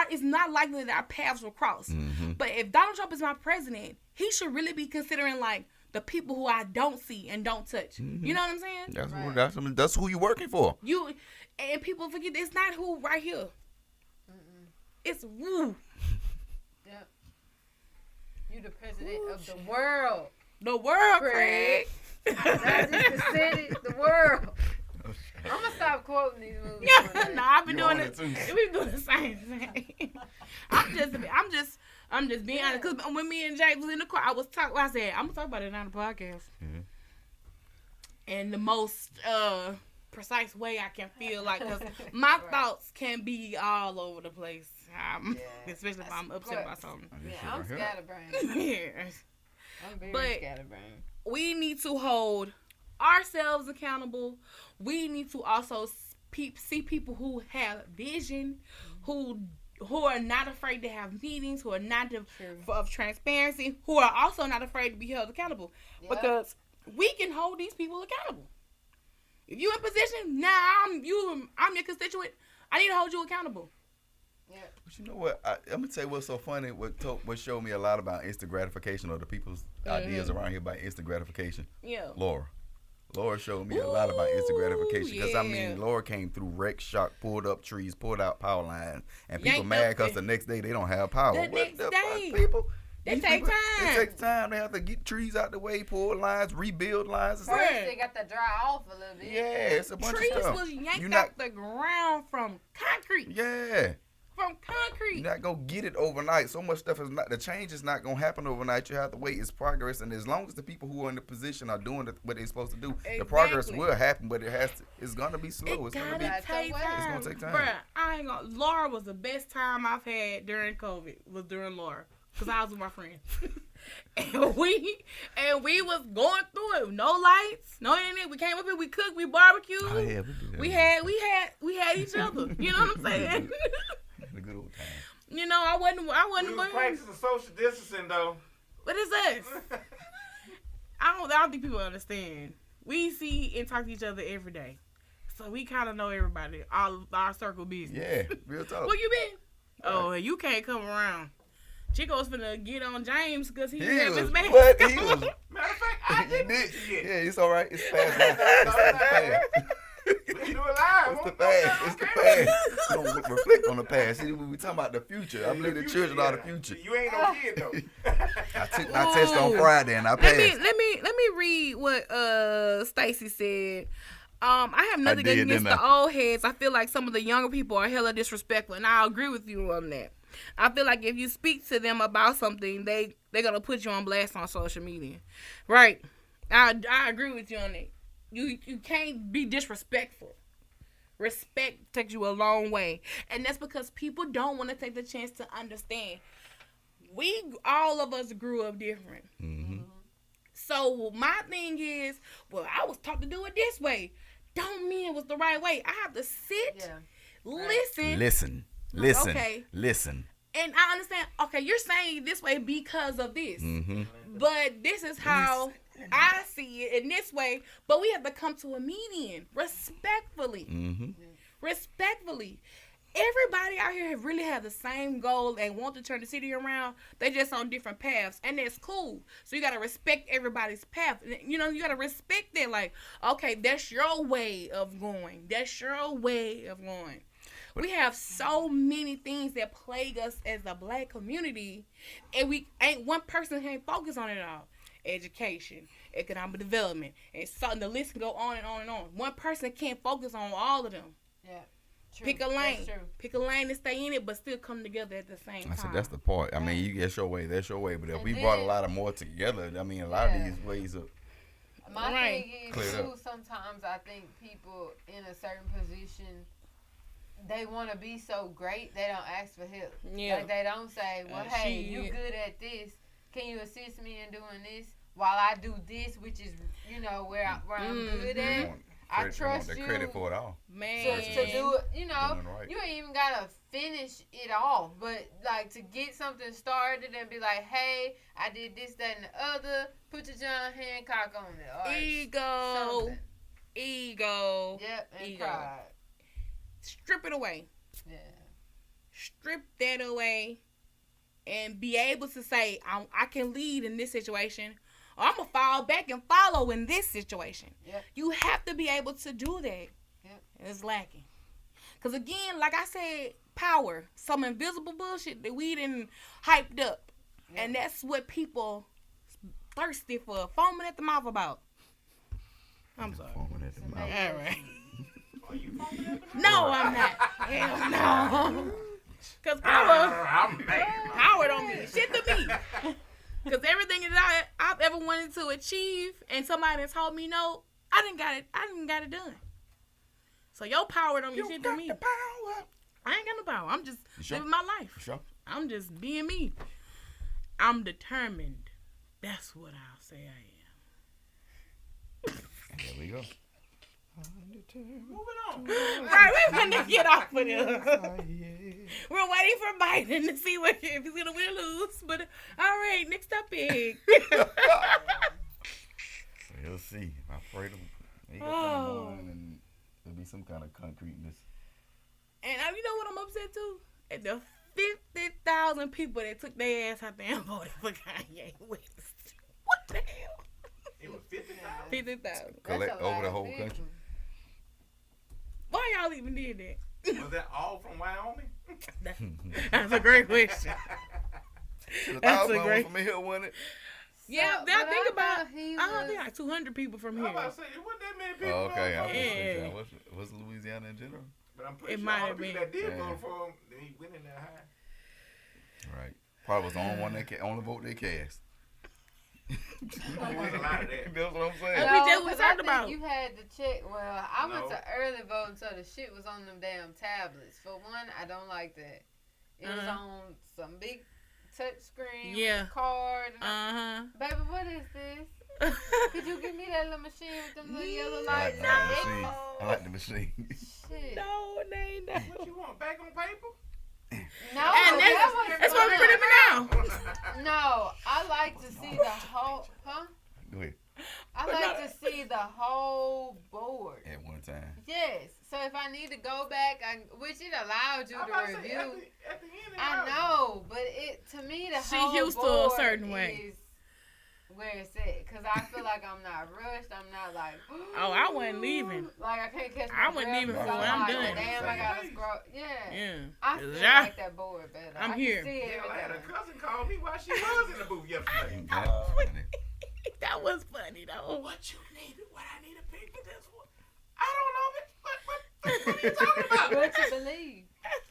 it's not likely that our paths will cross. Mm-hmm. But if Donald Trump is my president, he should really be considering, like, the people who I don't see and don't touch. Mm-hmm. You know what I'm saying? That's who you working for. And people forget it's not who right here. Mm-mm. It's woo. Yep. You the president of the world. The world, Craig. Not just the city, the world. I'm gonna stop quoting these movies. No, I've been doing it. We've been doing the same thing. I'm just being honest. Cause when me and Jake was in the car, I said, I'm gonna talk about it on the podcast. Mm-hmm. And the most precise way I can feel, like, cause my thoughts can be all over the place. Especially if I'm upset about something. Yeah, I'm scatterbrained. Yes. I'm very scatterbrained. We need to hold ourselves accountable. We need to also see people who have vision, who are not afraid to have meetings, who are not of transparency, who are also not afraid to be held accountable. Yep. Because we can hold these people accountable. If you in position, I'm your constituent, I need to hold you accountable. Yeah. But you know what? I'm gonna tell you what's so funny. What showed me a lot about instant gratification, or the people's ideas around here about instant gratification. Yeah. Laura showed me a lot about instant gratification, because I mean, Laura came through wreck, shock, pulled up trees, pulled out power lines, and people mad because the next day they don't have power. What the fuck, people? It takes time. It takes time. They have to get trees out the way, pull lines, rebuild lines. First, they got to dry off a little bit. Yeah, it's a bunch of stuff. Trees was yanked out the ground from concrete. Yeah. From concrete. You're not gonna get it overnight. So much stuff is not. The change is not gonna happen overnight. You have to wait. It's progress, and as long as the people who are in the position are doing what they're supposed to do, the progress will happen. But it's gonna be slow. It's gonna take time. It's gonna take time. Bruh, I ain't gonna. Laura was the best time I've had during COVID. Was during Laura, because I was with my friends. And we was going through it. No lights, no internet. We came up here. We cooked. We barbecued. Oh, yeah, we had each other. You know what I'm saying? A good old time. You know, I wasn't. We was practicing social distancing though. What is this? I don't think people understand. We see and talk to each other every day, so we kind of know everybody. Our circle business. Yeah, real talk. Where you been? Oh, you can't come around. Chico's finna get on James because he have his man. What? He was. Matter of fact, I did. Yeah, it's all right. It's fast now. It's fast. We can do it live. It's the past. It's the past. We don't reflect on the past. See, we talking about the future. I'm leaving the children out of the future. You ain't no kid though. I took my test on Friday and I passed. Let me read what Stacy said. I have nothing against the old heads. I feel like some of the younger people are hella disrespectful, and I agree with you on that. I feel like if you speak to them about something, they're gonna put you on blast on social media, right? I agree with you on that. You can't be disrespectful. Respect takes you a long way, and that's because people don't want to take the chance to understand. All of us grew up different. Mm-hmm. So my thing is, well, I was taught to do it this way. Don't mean it was the right way. I have to sit, listen. Okay. Listen. And I understand, okay, you're saying it this way because of this. Mm-hmm. But this is how I see it in this way. But we have to come to a median respectfully. Mm-hmm. Respectfully. Everybody out here really have the same goal and want to turn the city around. They just on different paths. And that's cool. So you got to respect everybody's path. You know, you got to respect that. Like, okay, that's your way of going. That's your way of going. We have so many things that plague us as a black community, and one person can't focus on it all. Education, economic development, and so the list can go on and on and on. One person can't focus on all of them. Yeah. True. Pick a lane. Pick a lane and stay in it, but still come together at the same time. I said that's the part. I mean, that's your way. That's your way. But if we brought a lot of more together, I mean, a lot of these ways of. My thing is too. Sometimes I think people in a certain position, they want to be so great, they don't ask for help. Yeah. Like they don't say, well, hey, you good at this. Can you assist me in doing this while I do this, which is, you know, where I'm good at? I trust the you. credit for it all. Man. To do it, you know, Doing right. you ain't even gotta finish it off, but like to get something started and be like, hey, I did this, that, and the other. Put your John Hancock on it. Or Ego. something. Ego. Yep, and Ego. pride. Strip it away. Yeah. Strip that away and be able to say, I can lead in this situation, or I'm going to fall back and follow in this situation. Yep. You have to be able to do that. Yep. It's lacking. Because again, like I said, power, some invisible bullshit that we done hyped up. Yep. And that's what people thirsty for, foaming at the mouth about. I'm sorry. Foaming at the mouth. All right. Are you foaming at the mouth? No, I'm not. Hell no. Because power don't mean shit to me. Because everything that I've ever wanted to achieve and somebody that told me no, I didn't got it done. So your power don't mean shit to me. I ain't got no power. I'm just living my life. Sure. I'm just being me. I'm determined. That's what I'll say I am. There we go. Moving on. Right, we're gonna get off of this. We're waiting for Biden to see if he's gonna win or lose. But all right, next topic. We'll see. I pray to and there'll be some kind of concreteness. And you know what I'm upset too? At the 50,000 people that took their ass out there and voted for Kanye West. What the hell? It was 50,000. 50,000. Collect over the whole country. Why y'all even did that? Was that all from Wyoming? That's a great question. That's a great. From here, wasn't it? Yeah, but I think about. he I think like 200 people from I'm here. about to say, it wasn't that many people. Oh, okay. I was Yeah. thinking, what's Louisiana in general? But I'm pretty It sure might all the have people been. that did Yeah. vote for him, he went in there high. Right. Probably was the only one that only vote they cast. There was a lot of that. That's what I'm saying. And we just was 'cause talking I think about. you had to check. Well, I went No. to early voting, so the shit was on them damn tablets. For one, I don't like that. It was on some big touch screen Yeah. with a card. And Uh baby, what is this? huh. Could you give me that little machine with them little yellow I like lights? the machine. I like the machine. Shit. No, they ain't. What you want, back on paper? No, And that's what we put him now. No, I like to see the whole. Huh? Go ahead. I like to see the whole board. At one time. Yes. So if I need to go back, which it allowed you I'm to about to say, review. at the end, it I allowed you. know, but it to me the She whole used to a board certain way. is where it's at. Cause I feel like I'm not rushed. I'm not like. Oh, I wasn't leaving. Like I can't catch. I my wasn't breath, leaving so before I'm like, done. Damn, I gotta scroll. Yeah. Yeah. I feel Yeah. like that board better. I'm I here. Can see Hell, I had a everything. cousin call me while she was in the booth yesterday. That's funny. That was funny though. What you needed? What I need to pick for this one? I don't know, bitch. What are you talking about? What you believe?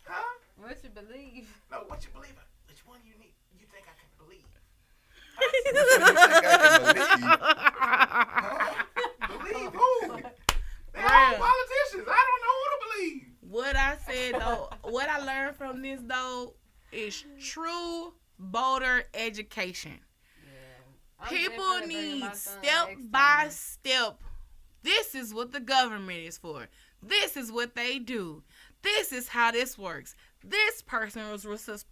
Huh? What you believe? No, what you believe in? Which one you need? You think I can believe? Believe who? They're all Real. politicians. I don't know who to believe. What I said though, what I learned from this though is true voter education. I'm People definitely bringing need my son step next by time. step. This is what the government is for. This is what they do. This is how this works. This person was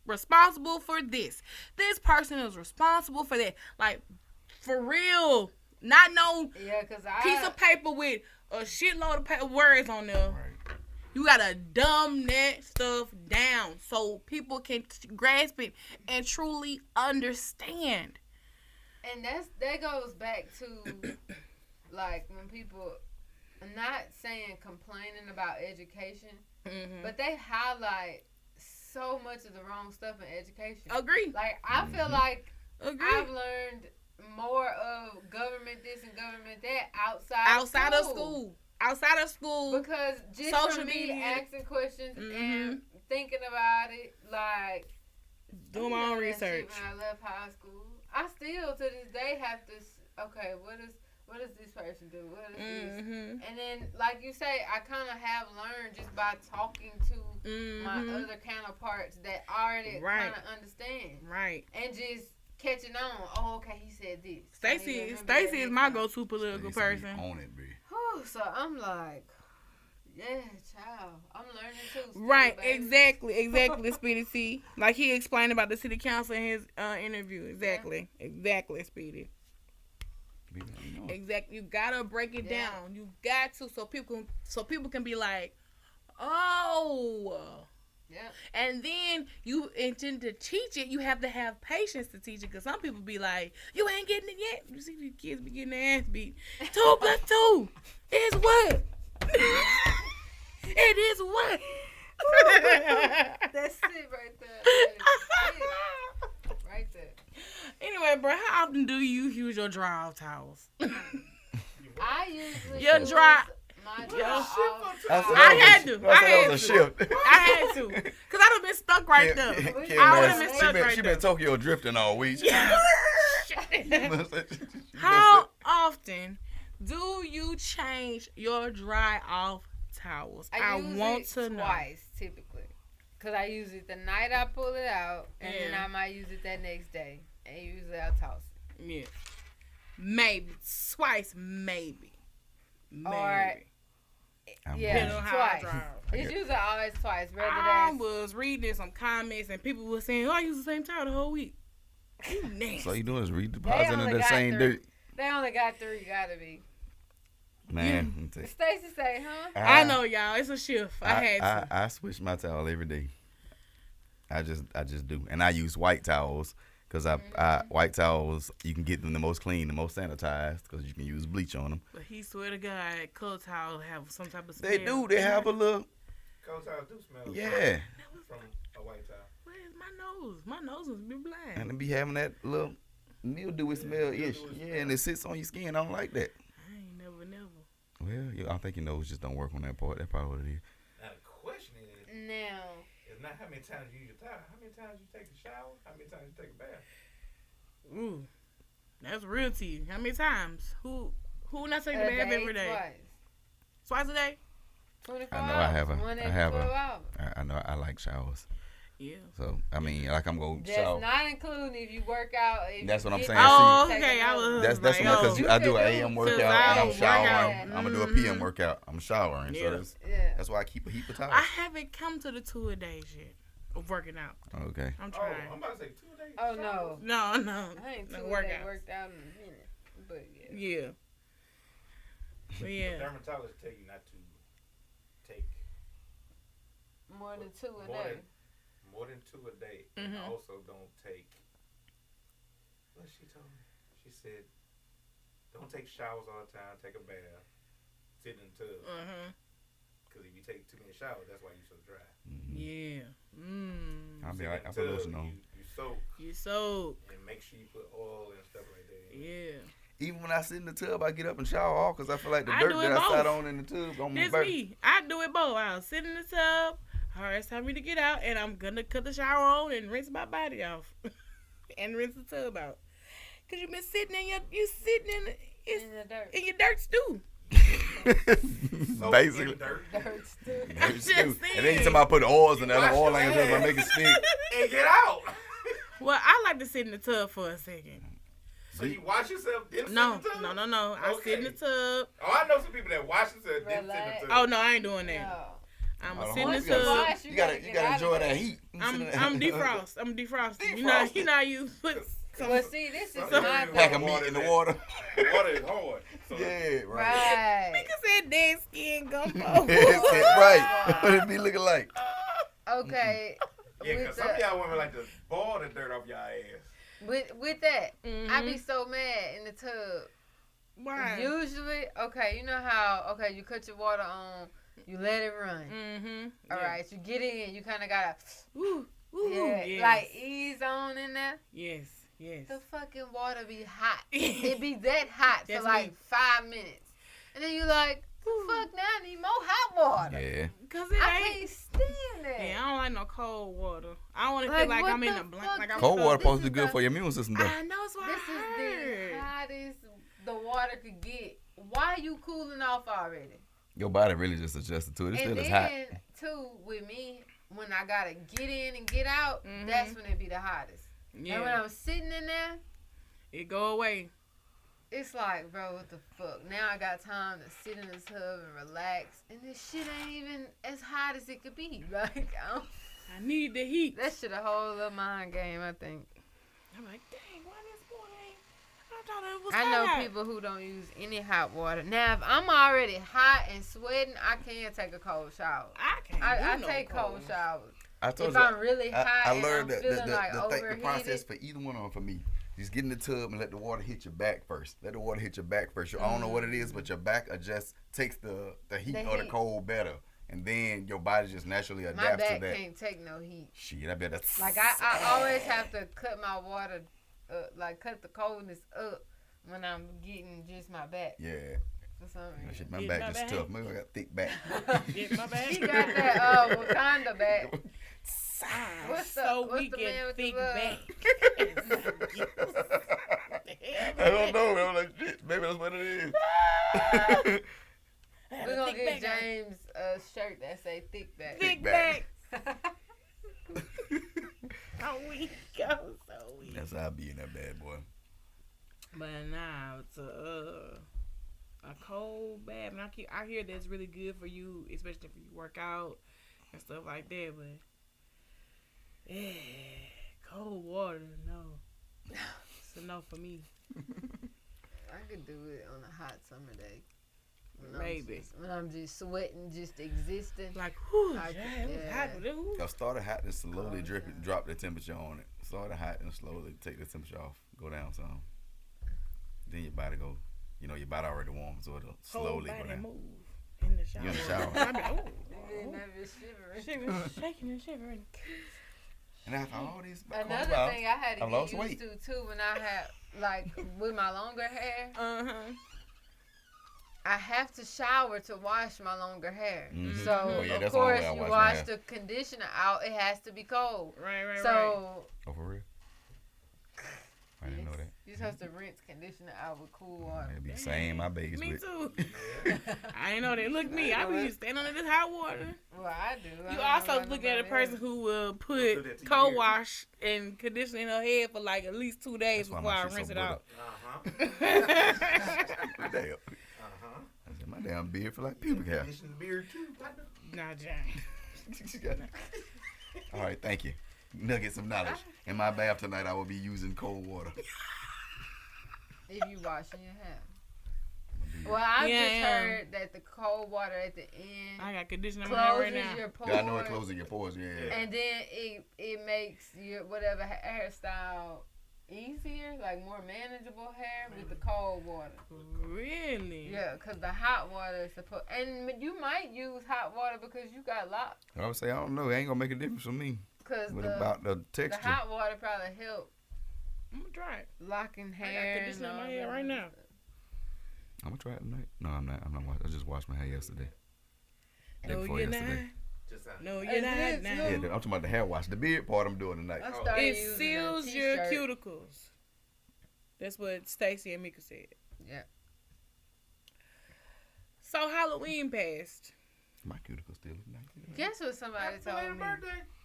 responsible for this. This person is responsible for that. Like, for real. Not no Yeah, cause piece of paper with a shitload of words on there. Right. You gotta dumb that stuff down so people can grasp it and truly understand. And that goes back to like when people are not saying complaining about education, but they highlight so much of the wrong stuff in education. Agree. Like I feel like Agree. I've learned more of government this and government that Outside of school. Outside of school. Because just Social from me media. asking questions and thinking about it, like Doing my own research. When I left high school, I still to this day have to. Okay, what does this person do? What is this? And then, like you say, I kind of have learned just by talking to my other counterparts that already kind of understand, Right. and just catching on. Oh, okay, he said this. Stacy is my go-to political person. On it, B. Whew, so I'm like, yeah, child. I'm learning too. Still, Right, baby. exactly, Speedy T. Like he explained about the city council in his interview. Exactly, Speedy. Exactly. You gotta break it down. You got to, so people can be like, oh. Yeah. And then you intend to teach it. You have to have patience to teach it, because some people be like, you ain't getting it yet. You see these kids be getting their ass beat. 2 plus 2 is what? It is what? That's it right there. That is it. Right there. Anyway, bro, how often do you use your dry off towels? I usually Your use dry. my Yo, dry off. I had to. That was a shift. I had to. Because I done been stuck right there. Kim, I would man, have been stuck right she there. been Tokyo drifting all week. How often do you change your dry off towels? I use want it to know. twice, typically. Because I use it the night I pull it out, and then Yeah. I might use it that next day. And usually I'll toss it. Yeah. Maybe. Twice, maybe. Or, yeah, Depending on how I twice. dry. It's usually always twice. Whether I that's was reading some comments and people were saying, oh, I use the same towel the whole week. You nasty. So you doing is They redepositing only the got same 3. dirt. They only got 3, gotta be. Man, let me tell you. Stacy say, huh? I know, y'all. It's a shift. I had to. I switch my towel every day. I just do, and I use white towels because white towels you can get them the most clean, the most sanitized because you can use bleach on them. But he swear to God, color towels have some type of smell. They do. They have a little. Cold towels do smell. Yeah, From a white towel. Where's my nose? My nose must be blind. and they be having that little mildewy smell ish. Yeah, and it sits on your skin. I don't like that. I ain't never. Well, I think your nose just don't work on that part. That's probably what it is. Now the question is, Now, it's not how many times you use your towel. How many times you take a shower? How many times you take a bath? Ooh, that's real tea. How many times? Who not taking a a bath day, every day? Twice. Twice a day? 24 I know hours. I have One I every have 12 hours. I know I like showers. Yeah. So I mean, like I'm gonna That's shower. not including if you work out. If That's you what I'm get saying. up, Oh, take okay. a I nap. was That's like, because you I do an can do AM it. workout Cause and I'm I showering. work out. I'm gonna do a PM workout. I'm showering, Yeah. so Yeah. that's why I keep a heap of towels. I haven't come to the 2 a days yet of working out. Okay. I'm Oh, trying. I'm about to say 2 days. Oh, no. No. I ain't No too workouts. worked out in a minute. But yeah. Yeah. But yeah. Dermatologists tell you not to take More than 2 a more day. than, more than 2 a day. Mhm. And also don't take. What she told me? She said, don't take showers all the time. Take a bath. Sit in the tub. Because if you take too many showers, that's why you're so dry. Yeah. I'll be Sit like, in I the put tub, lotion on. You soak. You so. And make sure you put oil and stuff like that. Yeah. Even when I sit in the tub, I get up and shower off because I feel like the I dirt do it that I sat both. on in the tub on my This back. me. I do it both. I'll sit in the tub. All right, it's time for me to get out, and I'm gonna cut the shower on and rinse my body off, and rinse the tub out. Cause you been sitting in your In the dirt. in your dirt stew. Soak Basically. in dirt. Dirt still. I'm just And then you saying. talking about putting oils in there, Wash oil your ain't gonna ass. make it stink. And get out. Well, I like to sit in the tub for a second. So you wash yourself, then No, sit in the tub? no. I sit in the Okay. tub. Oh, I know some people that wash themselves, then sit in Relax. the tub. Oh no, I ain't doing that. No. I'm Hold gonna on, sit in the Once you tub. wash, You gotta get out of enjoy there. that heat. I'm defrost. I'm defrosted. Defrosted. You know you put some. But see, this is Some my people Pack thing. of meat in the water. The water is hard. So Yeah, right. Right. Nigga said dead skin gumbo. Right. What it be looking like? Okay. Yeah, with, because some of y'all women like to ball the dirt off y'all ass. with that, I Mm-hmm. be so mad in the tub. Why? Usually, okay, you know how, you cut your water on, you let it run. Mm-hmm. All right, you get in, you kind of got to, Ooh, yes. like ease on in there. Yes. The fucking water be hot. It be that hot for That's like me. 5 minutes. And then you like, fuck now, I need more hot water. Yeah. Cause it I ain't. can't stand that. Yeah, I don't like no cold water. I don't want to Like, feel like what I'm in the a blank. fuck? Like I'm Cold water This supposed to is be good the- for your immune system, though. I know it's what This I is the heard. hottest the water could get. Why you cooling off already? Your body really just adjusted to it. It And still is then, hot. too, with me, when I gotta get in and get out, that's when it be the hottest. And when Yeah, I'm sitting in there, it go away. it's like, bro, what the fuck? Now I got time to sit in the tub and relax, and this shit ain't even as hot as it could be. Like, I need the heat. that shit a whole little mind game, I think. I'm like, dang, why this boy ain't? I thought it was I know hot. people who don't use any hot water. Now, if I'm already hot and sweating, I can take a cold shower. I can't I do no take cold showers. I told If you, I'm really hot I and learned I'm that feeling like the overheated. process for either one of them for me. Just get in the tub and let the water hit your back first. Let the water hit your back first. I don't know what it is, but your back takes the heat or the cold better. And then your body just naturally adapts to that. My back can't take no heat. Shit, I bet that's... Like, I always have to cut my water, cut the coldness up when I'm getting just my back. Yeah. For some reason. Shit, my back just tough. Maybe I got thick back. Get my back. She got that Wakanda back. What's we the get man with thick the back. I don't know. I'm like, shit, maybe that's what it is. We're going to get James a shirt that say thick back. Thick back. How we go, so we. That's how I be in that bad boy. But nah, it's a cold bath. And I hear that's really good for you, especially if you work out and stuff like that. But yeah, cold water, no. It's a no for me. I could do it on a hot summer day. Maybe. When I'm just sweating, just existing. Like, whew, I yeah, could- it was yeah. hot. Ooh. I'll start it hot and slowly drop the temperature on it. Start it hot and slowly take the temperature off. Go down some. Then your body go, your body already warm, so it'll slowly Whole go body down. move in the shower. You in the shower. I be like, ooh. And then I'm just shivering. Shivering, shaking and shivering. And after all these Another cold thing I had to I get lost used weight. to too when I had like with my longer hair, I have to shower to wash my longer hair. Mhm. So Oh, yeah, of that's the only course way I you wash my wash hair. the conditioner out. It has to be cold. Right. So Oh, for real? I didn't know that. you're supposed to rinse conditioner out with cool water. It'd be the same my babies Me with. too. I ain't know that. Look me. I be standing under this hot water. Well, I do. I You don't know also about looking at a nobody person else. who will do put that to your co-wash and conditioner in her head for like at least 2 days That's why before my I shit's so rinse it built out. up. Uh-huh. Damn. Uh-huh. I said, my damn beard feel like pubic hair. Condition the beard too, partner. Nah, Jane. All right, thank you. Nuggets of knowledge. In my bath tonight, I will be using cold water. If you washing your hair. Well, I Yeah, just yeah. heard that the cold water at the end I got conditioner in my hair right closes now. your pores. Yeah, I know it closing your pores. Yeah. And then it makes your whatever hairstyle easier, like more manageable hair with the cold water. Really? Yeah, because the hot water is supposed, and you might use hot water because you got locks. I would say, I don't know. It ain't gonna make a difference for me. Because What the about the texture? hot water probably help I'm gonna try it. locking I got hair. conditioner in and my all hair that right now. stuff. I'm gonna try it tonight. No, I'm not. I just washed my hair yesterday. Day No, before you're yesterday. not. Just out. No, Is you're not. it Now. too? Yeah, I'm talking about the hair wash. The beard part I'm doing tonight. I started It using a seals your t-shirt. cuticles. That's what Stacy and Mika said. Yeah. So Halloween passed. My cuticles still look nice. Guess what somebody told me?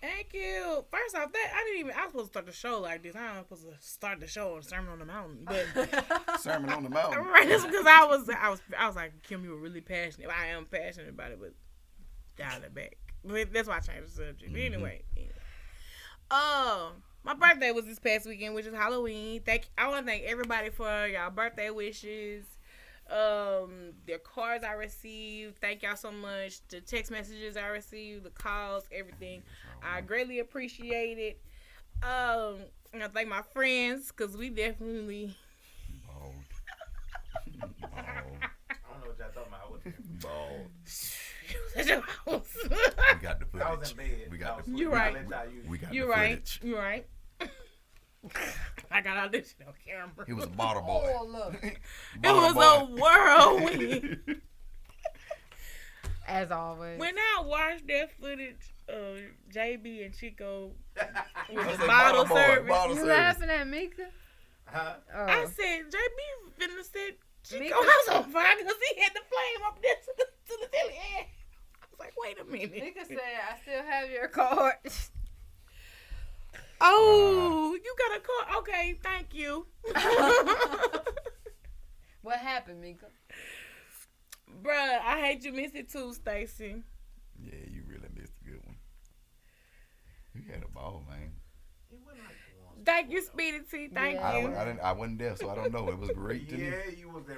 Thank you. First off, I was supposed to start the show like this. I was supposed to start the show on Sermon on the Mountain, but Sermon on the mountain. right, that's because I was like, Kim, you were really passionate. I am passionate about it, but dial it back. But that's why I changed the subject. But anyway. My birthday was this past weekend, which is Halloween. I want to thank everybody for y'all birthday wishes. Their cards I received. Thank y'all so much. The text messages I received, the calls, everything. I greatly appreciate it. I thank my friends because we definitely. Bald. Bald. I don't know what y'all talking about. Bald. That's your house. We got the footage. I was in bed. We got the footage. You right. We got You're the right. footage. You're right. I got all this shit on camera. He was a bottle boy. Oh, look. It Bottle was boy. a whirlwind. As always. When I watched that footage of JB and Chico with I the said bottle boy, service, bottle You service. laughing at Mika? Huh? Oh. I said, JB finna set Chico Mika- house on fire because he had the flame up there to the telly. I was like, wait a minute. Mika said, I still have your card. Oh, you got a call? Okay, thank you. What happened, Mika? Bruh, I hate you missed it too, Stacy. Yeah, you really missed a good one. You had a ball, man. Thank you, Speedy T. Thank Yeah. you. I wasn't there, so I don't know. It was great to me. Yeah, you was there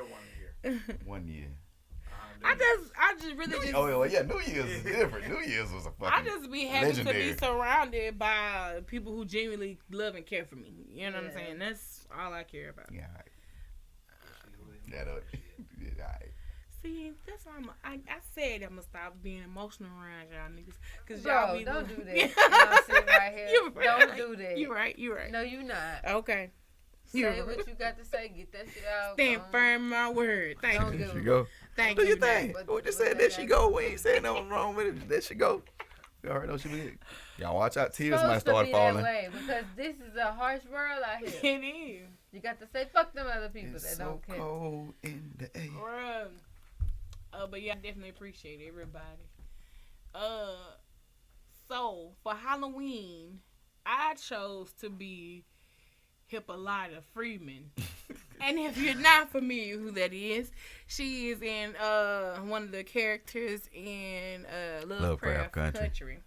1 year. 1 year. I just really just. Oh yeah, New Year's is different. New Year's was a fucking. I just be happy legendary. to be surrounded by people who genuinely love and care for me. You know what I'm saying? That's all I care about. Yeah, all right. Yeah, all right. See, that's why I said I'm gonna stop being emotional around y'all niggas. Cause Bro, y'all be don't do that. Yeah. I'm sitting right here. You right. Don't do that. You right. You right. No, you not. Okay. Say what you got to say. Get that shit out. Stand firm my word. Thank Don't you. give There she go. Thank Do you. your thing. But- We just but said they that she got- go. We ain't saying nothing wrong with it. That she go. You already know she be. Y'all watch out. Tears might Supposed to start be falling. that way because this is a harsh world out here. It is. You got to say fuck them other people It's that so don't care. cold in the air. Bruh. But yeah, I definitely appreciate everybody. So for Halloween, I chose to be Hippolyta Freeman. And if you're not familiar who that is, she is in one of the characters in Lovecraft Country.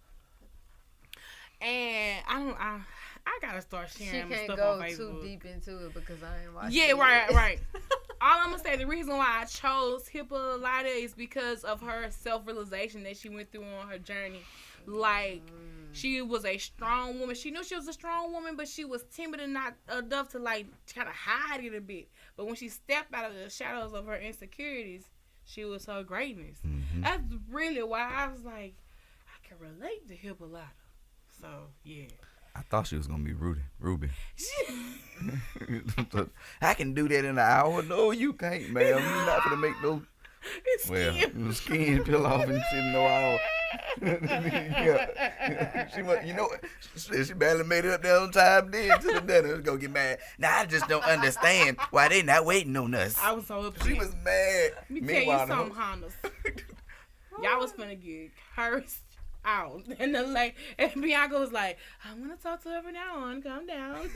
And I gotta start She sharing can't stuff go on Facebook. too deep into it because I ain't watching Yeah, it. right. All I'm gonna say, the reason why I chose Hippolyta is because of her self-realization that she went through on her journey. Like, she was a strong woman. She knew she was a strong woman, but she was timid and not enough to, like, try to hide it a bit. But when she stepped out of the shadows of her insecurities, she was her greatness. Mm-hmm. That's really why I was like, I can relate to Hippolyta. So, yeah. I thought she was gonna be Ruby. I can do that in an hour. No, you can't, ma'am. You're not gonna make no. Well, the skin peel off and shit in no hour. Yeah. She went, you know what? She barely made it up there on time then to the dinner. Let's go get mad. Now I just don't understand why they not waiting on us. I was so upset. She was mad. Let me Meanwhile, tell you something, Hondas. Y'all was finna get cursed out. And then and Bianca was like, I'm gonna talk to her from now on. Calm down.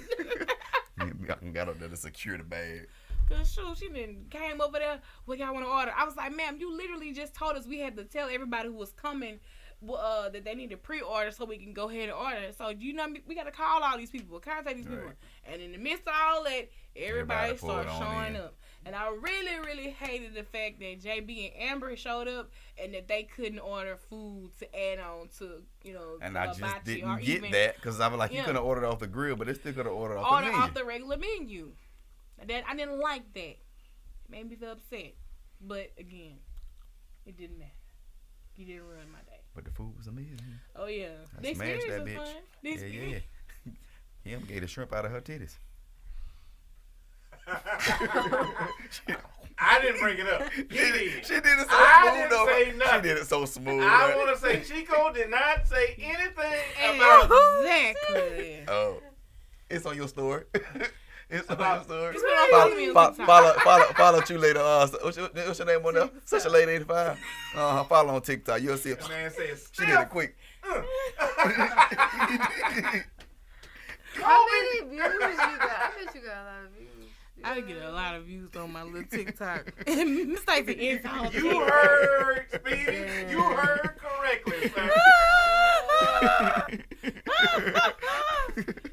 I got up there to secure the bag. Cause shoot, she done came over there. What y'all want to order? I was like, ma'am, you literally just told us we had to tell everybody who was coming that they need to pre-order so we can go ahead and order. So you know we got to call all these people, contact these people. And in the midst of all that, everybody started showing up. And I really, really hated the fact that JB and Amber showed up and that they couldn't order food to add on to, you know, And I just hibachi didn't or get even that because I was like, you Yeah. could have ordered off the grill, but they still could have ordered off the order menu. off the regular menu. I didn't like that. It made me feel upset. But again, it didn't matter. You didn't ruin my day. But the food was amazing. Oh yeah, I the smashed experience that was bitch. fun. The Yeah. experience- Him gave the shrimp out of her titties. I didn't bring it up. He did. She did it so I smooth didn't though. say nothing. She did it so smooth. I right? want to say Chico did not say anything about Exactly. Oh, it's on your story. It's on your story. Just follow me on TikTok. Follow you later. What's your name on there? Such a lady 85. Follow on TikTok. You'll see it. the man says. She did it quick. How many views you got? I bet you got a lot of views. I get a lot of views on my little TikTok. It's like the inside. You heard, Speedy. You heard correctly, sir.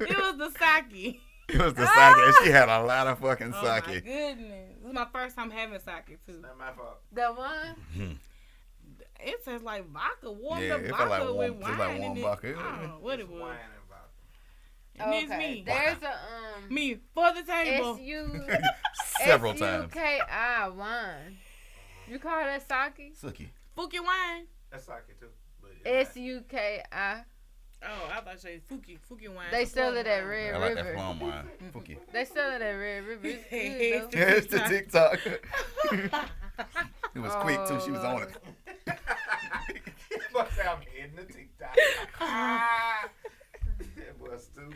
It was the sake. It was the sake. And she had a lot of fucking Oh my sake. goodness. This is my first time having sake too. Not my fault. The one? It tastes like vodka, warmed Yeah, up it felt vodka like with warm- wine just like in warm it. vodka. I don't know what it was. Wine and vodka. And it's Okay. me. There's a Me for the table. Several times. SUKI wine. You call that sake? Suki. Fuki wine. That's sake too. But SUKI. Oh, I thought you said Fuki wine. They sell it at I Red like that River. plum wine. Fuki. They sell it at Red River. It's It's good though. Yeah, it's the TikTok. It was quick too. She was on Lord. it. Must have in the TikTok. That was stupid.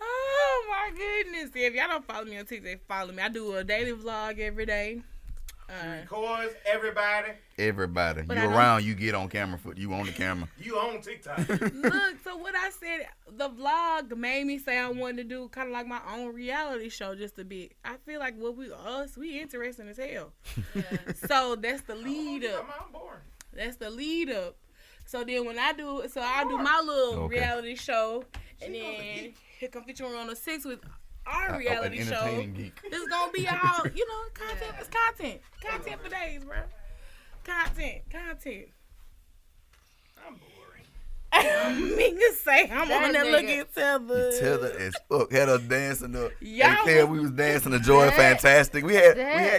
Oh my goodness. If y'all don't follow me on TikTok, follow me. I do a daily vlog every day. She records everybody. Everybody. But You I don't- around, you get on camera. You on the camera. You on TikTok. Look, so what I said, the vlog made me say I wanted to do kind of like my own reality show just a bit. I feel like we interesting as hell. So that's the lead up. I'm boring. That's the lead up. So then when I do my little reality show, and then here come featuring on the 6 with our reality an show. entertaining geek. It's gonna be all, content is content. Content for days, bro. Content. I'm boring. Minga say I'm That on there nigga- looking tether. Tether as fuck. Had us dancing the Y'all we was dancing the Joy Fantastic. We had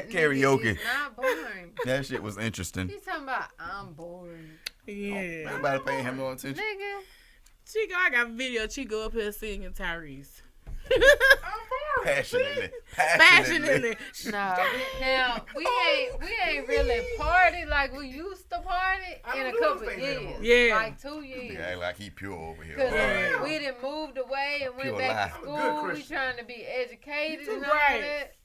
karaoke. It's not boring. That shit was interesting. He's talking about I'm boring. Yeah. Nobody paying him no attention. Nigga. Chico, I got video. Chico up here singing Tyrese. I'm boring. Passionately. No, now we ain't really party like we used to party I in a don't do couple those things years. anymore. Yeah. Like 2 years. Nigga act like he pure over here. Cause Yeah. we done moved away and went Pure back life. to I'm a good school. We Christian. trying to be educated and all Right. that.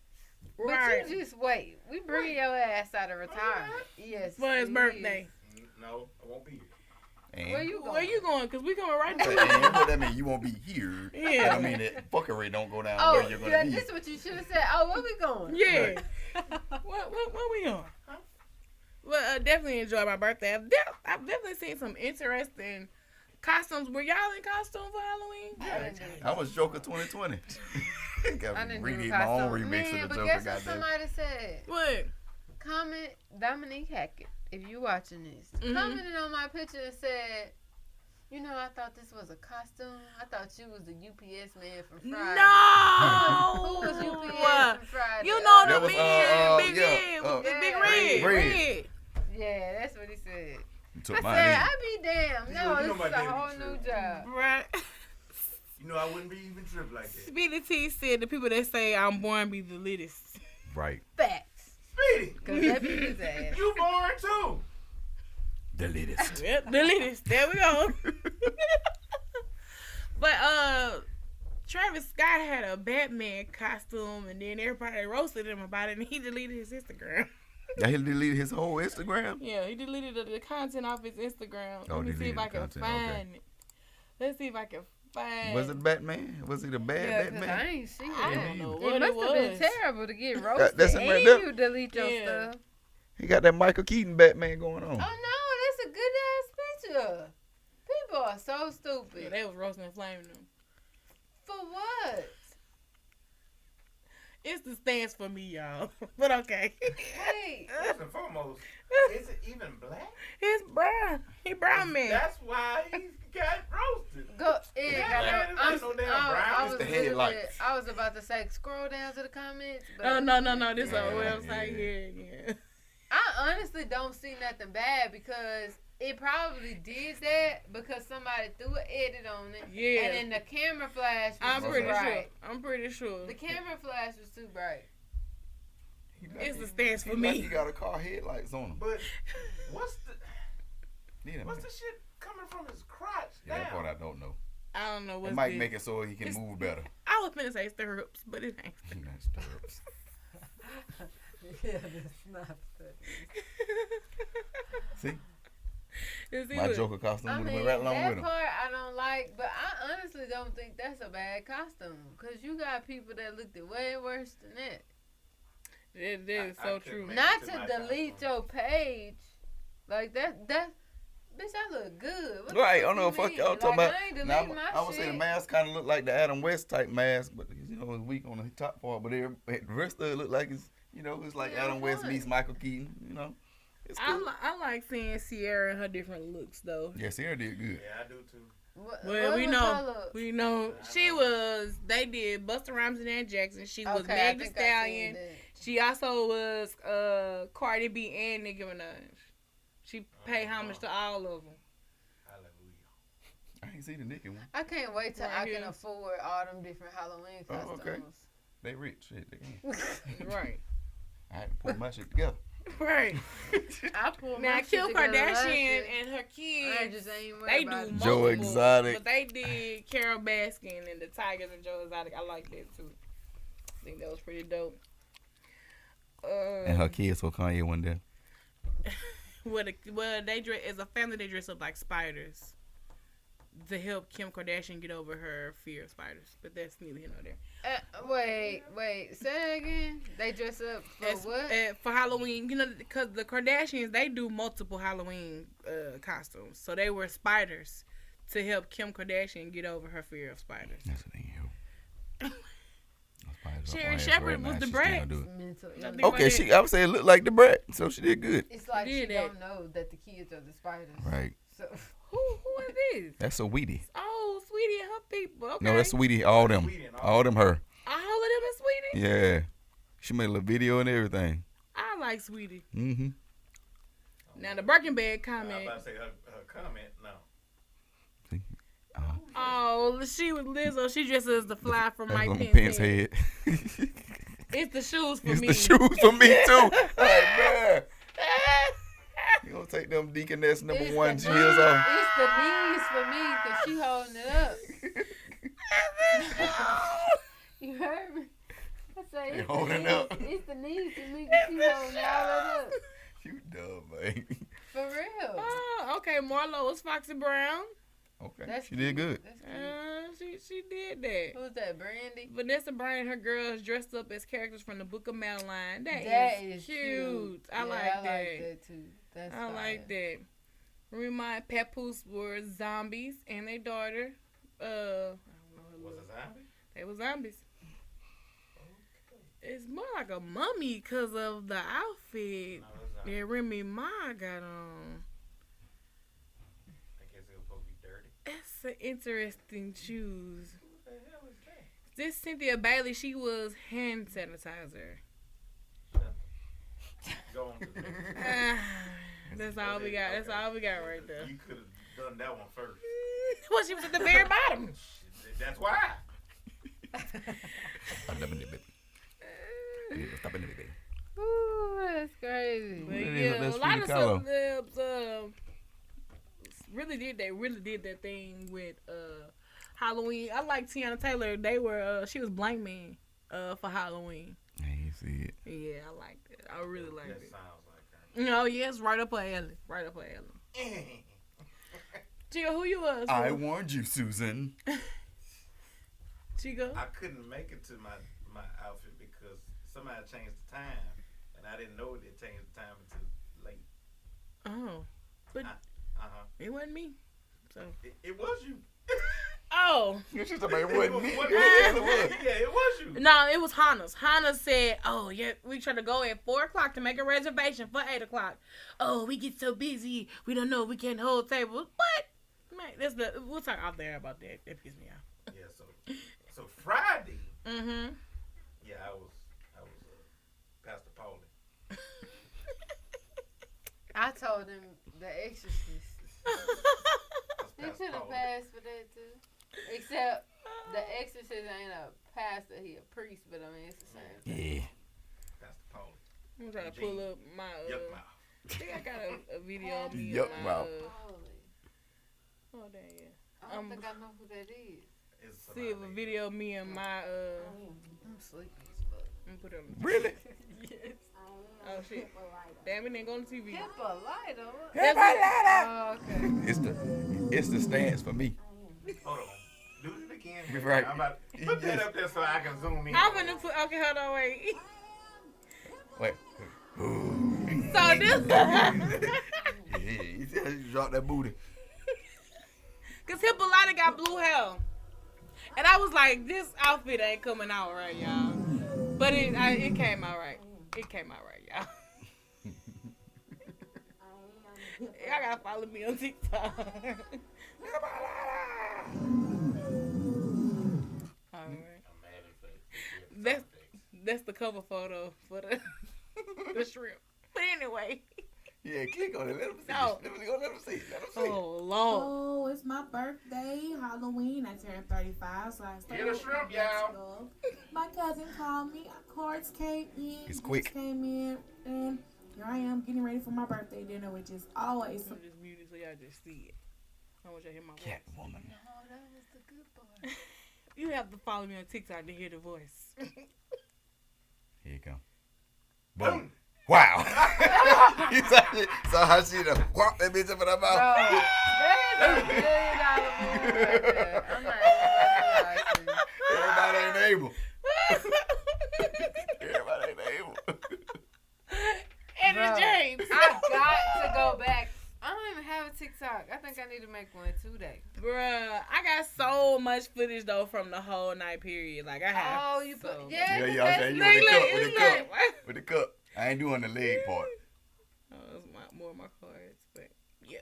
But Right. you just wait. We bring your ass out of retirement. Yes. For his we birthday. No, I won't be here. And Where you going? Where you going? Because we coming right and there. what that mean? You won't be here. Yeah. I mean, that fuckery don't go down Oh, where you're gonna yeah, be. this is what you should have said. Oh, where we going? Yeah. Where we going? Well, definitely enjoy my birthday. I've definitely seen some interesting costumes. Were y'all in costume for Halloween? I was Joker 2020. Got I me didn't do reading a my own costume. remix Man, of the but Joker. guess what Goddamn. somebody said? What? Comment Dominique Hackett if you watching this. Mhm. Commented on my picture and said, I thought this was a costume. I thought you was the UPS man from Friday. No. Who was UPS from Friday? You know That the was, big red, big red. Red. Yeah, that's what he said. You I took said, mine. I be damn. No, You know this my is a daddy whole be new tripping. job. Right. You know I wouldn't be even tripped like that. Speedy T said the people that say I'm born be the littest. Right. Facts. Speedy, Because that be his ass. you boring too. The latest. Yep, the littest. There we go. But Travis Scott had a Batman costume, and then everybody roasted him about it, and he deleted his Instagram. Now he deleted his whole Instagram. Yeah, he deleted the content off his Instagram. Oh, Let me see deleted if I the can content, find it. Let's see if I can find. Was it Batman? Was he the bad Yeah, because I Batman? ain't seen I it. don't know It what It it must have been was. terrible to get roasted that's him right and there. you delete your Yeah. stuff. He got that Michael Keaton Batman going on. Oh, no, that's a good-ass picture. People are so Yeah, stupid. they was roasting and flaming him. For what? It's the stance for me, y'all. But okay. Wait. First and foremost, is it even black? It's brown. He brown man. That's why he got roasted. Go. Yeah, Yeah, there's no damn brown. It's the headlights. I was about to say scroll down to the comments, but Oh no. This is Yeah, our website here. I honestly don't see nothing bad because it probably did that because somebody threw an edit on it. Yeah. And then the camera flash was I'm too pretty bright. sure. I'm pretty sure. The camera flash was too bright. It's the stance for He like me. he got a car headlights on him. But what's the Yeah, what's the shit coming from his crotch yeah, that part down? I don't know. I don't know It what's might this. make it so he can move better. I was finna say stirrups, but it ain't. That's stirrups. Yeah, that's not good. See, It's my either- Joker costume I would have mean, been right along that with him. part I don't like, but I honestly don't think that's a bad costume because you got people that looked at way worse than that. That is I so couldn't true. make Not it to to my delete costume. your page, like that. Bitch, I look good. What the Right, I fuck don't know you if fuck mean? y'all talking Like, about. I ain't Now, deleting my I would say the shit. mask kind of looked like the Adam West type mask, but it's weak on the top part. But the rest of it looked like it's like Yeah, Adam West fun. meets Michael Keaton. It's cool. I like seeing Sierra and her different looks though. Yeah, Sierra did good. Yeah, I do too. Well, What we was her know, look? we know they did Busta Rhymes and Janet Jackson. She was Okay, I Meg Thee think I seen Stallion. that. She also was Cardi B and Nicki Minaj. She paid homage to all of them. Hallelujah. I ain't seen the Nicki one. I can't wait till Right I here. can afford all them different Halloween Oh, costumes. okay. They rich. Shit, they can. Right. I had to pull my shit together. Right. I pulled Now my shit Kim together last Kardashian year. and her I kids, just ain't worried they about do it. multiple, Joe Exotic. but they did Carol Baskin and the Tigers and Joe Exotic. I like that too. I think that was pretty dope. And her kids for Kanye one day. Well, they dress as a family. They dress up like spiders to help Kim Kardashian get over her fear of spiders. But that's neither here nor there. Wait. Say that again. They dress up for what? For Halloween, because the Kardashians, they do multiple Halloween costumes. So they were spiders to help Kim Kardashian get over her fear of spiders. That's the thing. Sherry Shepherd was the brat. Okay, I would say it looked like the brat, so she did good. It's like she don't know that the kids are the spiders. Right. So who is this? That's Sweetie. Oh, Sweetie and her people. Okay. No, that's Sweetie. All them. All them her. All of them is Sweetie? Yeah. She made a little video and everything. I like Sweetie. Mm-hmm. Now, the Birkin bag comment. I was about to say her comment, no. Oh, she was Lizzo. She dresses as the fly from Mike Pence head. It's the shoes for me. It's the shoes for me, too. Like, man. You gonna take them Deaconess number it's one heels off? It's the knees for me because she holding it up. You heard me? I say it's holding the up. It's the knees for me because she holding all that up. You dumb, man. For real. Oh, okay. Marlo was Foxy Brown. Okay, she did good. She did that. Who's that, Brandy? Vanessa Bryan and her girls dressed up as characters from the Book of Madeline. That is cute. I like that. I like that too. That's I like that. Remind Papoose were zombies and their daughter. I don't know. Was a zombie? They were zombies. Okay. It's more like a mummy because of the outfit that Remy Ma got on. That's an interesting choose. What the hell is that? This Cynthia Bailey, she was hand sanitizer. Go on to the next. That's all we got. That's all we got right there. You could have done that one first. Well, she was at the very bottom. That's why. Ooh, that's crazy. But yeah, a lot of celebs really did that thing with Halloween. I like Tiana Taylor. She was Blank Man for Halloween. I ain't see it. Yeah, I liked it. I really liked it. That sounds like her. No, yes, right up her alley. Right up her alley. Chico, who you was? I warned you, Susan. Chico? I couldn't make it to my outfit because somebody changed the time, and I didn't know they changed the time until late. Oh, but it wasn't me. So it was you. Oh. She's talking about it wasn't me. Yeah, it was you. No, it was Hannah's. Hannah said, oh, yeah, we try to go at 4 o'clock to make a reservation for 8 o'clock. Oh, we get so busy. We don't know. We can't hold tables. What? Man, we'll talk out there about that. That pissed me off. Yeah, so Friday. Mm-hmm. Yeah, I was Pastor Paulie. I told him The Exorcist. He could have passed for that too. Except The Exorcist ain't a pastor, he a priest, but I mean it's the same thing. Yeah. Pastor Paulie. I'm trying to pull up my Yuck mouth. I think I got a video of me. Yuck mouth. Oh damn, yeah. I don't think I know who that is. See if a video of me and my I'm sleepy as fuck. I'm put it on. Really? Yes. Oh shit. Damn, it ain't going to TV. Hippolyta. Hippolyta. Oh, okay. It's the stance for me. Hold on. Do it again. You're right. I'm about to put that up there so I can zoom in. I'm gonna put. Okay, hold on, wait. Wait. So this. Yeah, you see how you drop that booty. Cause Hippolyta got blue hair, and I was like, this outfit ain't coming out right, y'all. But it came out right. It came out right, y'all. Y'all gotta follow me on TikTok. Alright. That's the cover photo for the shrimp. But anyway. Yeah, click on it. Let them see. No. Let them see. Oh Lord. Oh, it's my birthday, Halloween. I turned 35, so I started. Get a shrimp, y'all. My cousin called me. Cards came in. It's gifts quick. Came in, and here I am getting ready for my birthday dinner, which is always. I'm just muted so y'all just see it. I want y'all to hear my voice. Catwoman. Oh, that was the good part. You have to follow me on TikTok to hear the voice. Here you go. Boom. Wow. You saw how she done whop that bitch up in her mouth. Bro, that is $1 billion move right there. I'm not even gonna lie to you. Everybody ain't able. Everybody ain't able. And Bro, James. I got to go back. I don't even have a TikTok. I think I need to make one today. Bruh, I got so much footage though from the whole night period. Like I have. Oh, you put so yeah. Yeah, the yeah, I'm best saying you thing. with the cup. With the cup. I ain't doing the leg part. Oh, it's more of my cards, but yeah.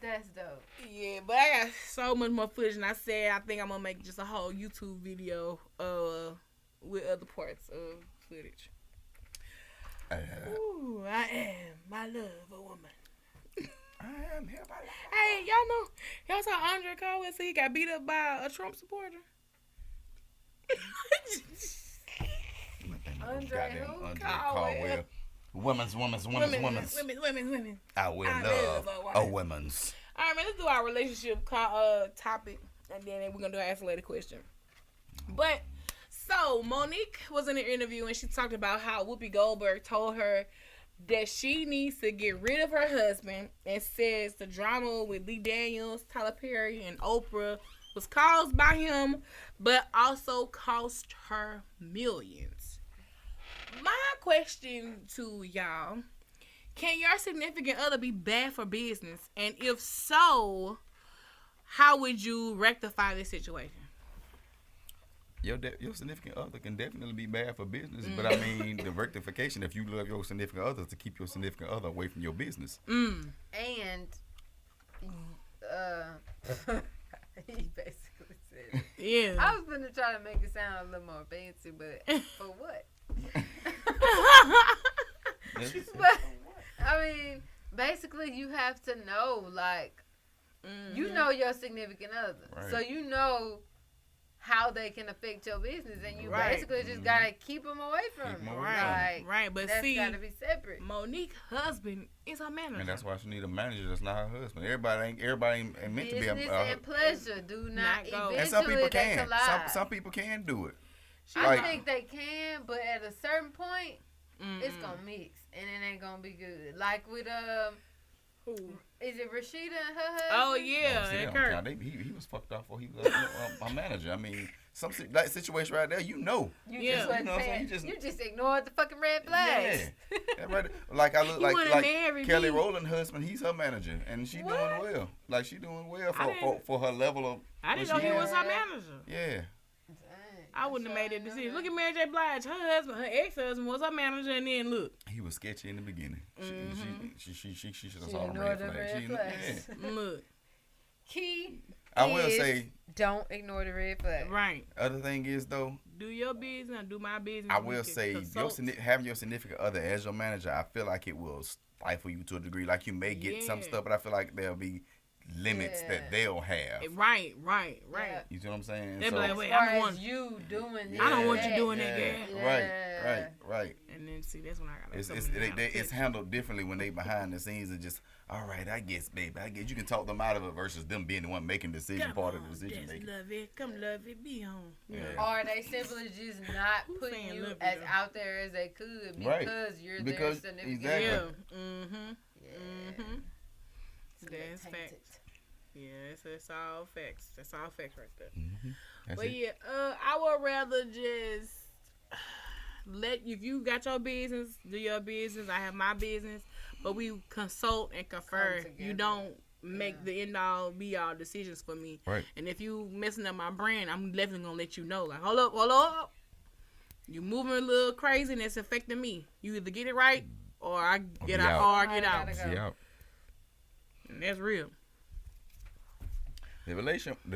That's dope. Yeah, but I got so much more footage, and I said I think I'm gonna make just a whole YouTube video with other parts of footage. Ooh, I am my love a woman. I am here by life. Hey, y'all saw Andre Caldwell say he got beat up by a Trump supporter. Andre who? Andre Caldwell. Caldwell. Women's. Women. I will I love love a women's. All right, man, let's do our relationship topic, and then we're going to do an isolated question. But, so, Monique was in an interview, and she talked about how Whoopi Goldberg told her that she needs to get rid of her husband, and says the drama with Lee Daniels, Tyler Perry, and Oprah was caused by him, but also cost her millions. My question to y'all: can your significant other be bad for business? And if so, how would you rectify this situation? Your significant other can definitely be bad for business, but I mean the rectification, if you love your significant other, to keep your significant other away from your business. And he basically said, Yeah. I was gonna try to make it sound a little more fancy, but for what? But I mean, basically, you have to know, like, you know your significant other, Right. so you know how they can affect your business, and you Right. basically just gotta keep them away from Keep 'em them. away Right, Like, right. But that's see, gotta be separate. Monique's husband is her manager. And that's why she need a manager that's not her husband. Everybody ain't meant to be Business a and pleasure do not Not go. eventually and some people they can. collide. Some people can do it. I Like- think they can, but at a certain point, it's Mm-mm. gonna mix, and it ain't gonna be good. Like with Who? is it Rashida and her husband? Oh yeah, See, they and don't Kurt. count. He was fucked off before he was a manager. I mean, some like situation right there, you know. You Yeah. just wasn't You know what I'm paying. saying? You just ignored the fucking red flags. Yeah. That right. Like I look You wouldn't like marry Kelly me. Rowland's husband. He's her manager, and she What? doing well. Like she doing well I didn't- for her level of. I didn't know what he she was her is. manager. Yeah. Dang, I wouldn't have sure made that ain't know decision. that. Look at Mary J. Blige. Her husband, her ex-husband was her manager, and then look. He was sketchy in the beginning. She should have She saw the ignored red the flag. red She- flags. yeah. Look. Key. I will is say, don't ignore the red flag. Right. other thing is though, Do your business and do my business. I We will can say consult. having your significant other as your manager, I feel like it will stifle you to a degree. Like you may get some Yeah. stuff, but I feel like there'll be limits Yeah. that they'll have. Right. Yeah. You see what I'm saying? They be So- like, As wait, far I don't as want. you doing this. I don't want you that. doing that, yeah, girl. Yeah. right. And then see, that's when I got. It's handled differently when they behind the scenes and just, all right, I guess, baby, I guess you can talk them out of it versus them being the one making the decision, part of the decision making. Love it. Come love it. Be home. Yeah. Or they simply just not Who putting saying you love as you? out there as they could Right. because you're Because- their significant exactly. Yeah. other. Mm-hmm. Yeah. Mm-hmm. So they're That's tainted. facts. Yeah, it's all facts. That's all facts right there. That's But it. yeah, I would rather just if you got your business, do your business. I have my business, but we consult and confer. together. You don't make the end all be all decisions for me. Right. And if you messing up my brand, I'm definitely gonna let you know. Like, hold up. You moving a little crazy and it's affecting me. You either get it right or I get be out out. or I get I out. gotta go. See out. And that's real. The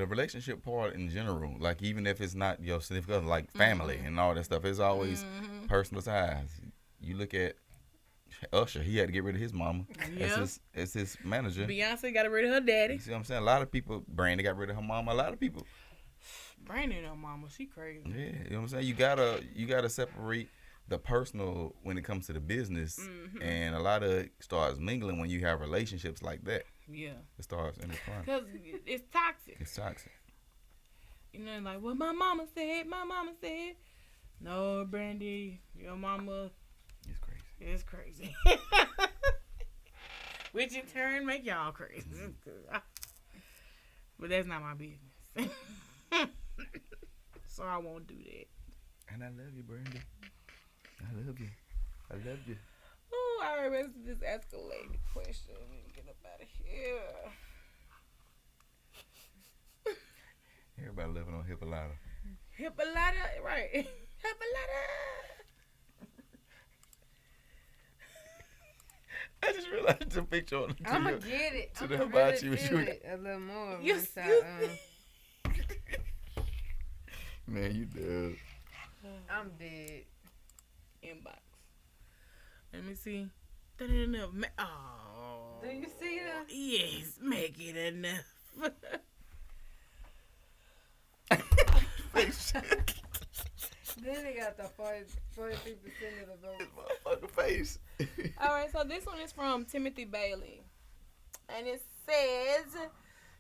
relationship part in general, like even if it's not your significant other, like family and all that stuff, it's always personal ties. You look at Usher, he had to get rid of his mama Yeah. as his manager. Beyonce got rid of her daddy. You see what I'm saying? A lot of people, Brandy got rid of her mama. A lot of people, Brandon, her mama, she crazy. yeah, you know what I'm saying? You gotta separate the personal when it comes to the business, and a lot of it starts mingling when you have relationships like that. Yeah. It starts intertwining. Because it's toxic. It's toxic. You know, like, what my mama said. No, Brandy, your mama It's crazy. is crazy. Which in turn make y'all crazy. But that's not my business. So I won't do that. And I love you, Brandy. I love you. I love you. Oh, all right, let's just ask a lady question. Let me get up out of here. Everybody living on Hippolyta. Hippolyta, right. Hippolyta. I just realized the picture on the I'm gonna get it. to I'm the gonna hibachi really was feel shooting. it a little more. You- once you- Man, you dead. I'm dead. Inbox. Let me see. That ain't enough. Oh. Do you see that? Yes, make it enough. Then they got the 43% of the vote. Motherfucker face. All right, so this one is from Timothy Bailey. And it says,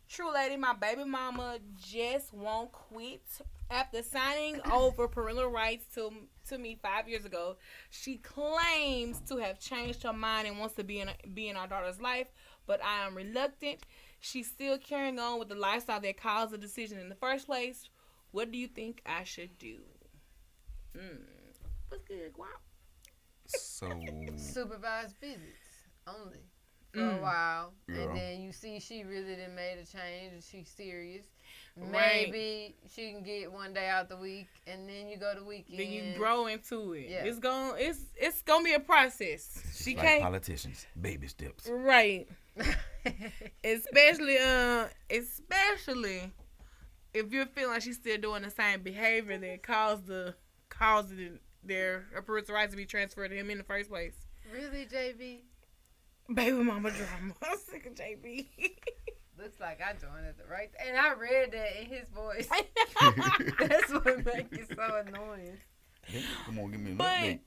True Lady, my baby mama just won't quit. After signing over parental rights to me 5 years ago, she claims to have changed her mind and wants to be in our daughter's life, but I am reluctant. She's still carrying on with the lifestyle that caused the decision in the first place. What do you think I should do? What's good, Guap? So Supervised visits only for a while. Yeah. And then you see she really done made a change and she's serious. Right. Maybe she can get one day out the week and then you go to weekend. Then you grow into it. Yeah. It's gonna be a process. She like can't. politicians, baby steps. Right. Especially if you're feeling like she's still doing the same behavior that caused their parental rights to be transferred to him in the first place. Really, JB? Baby mama drama. I'm sick of JB. Looks like I joined at the right and I read that in his voice. That's what makes it so annoying. Come on, give me an But update.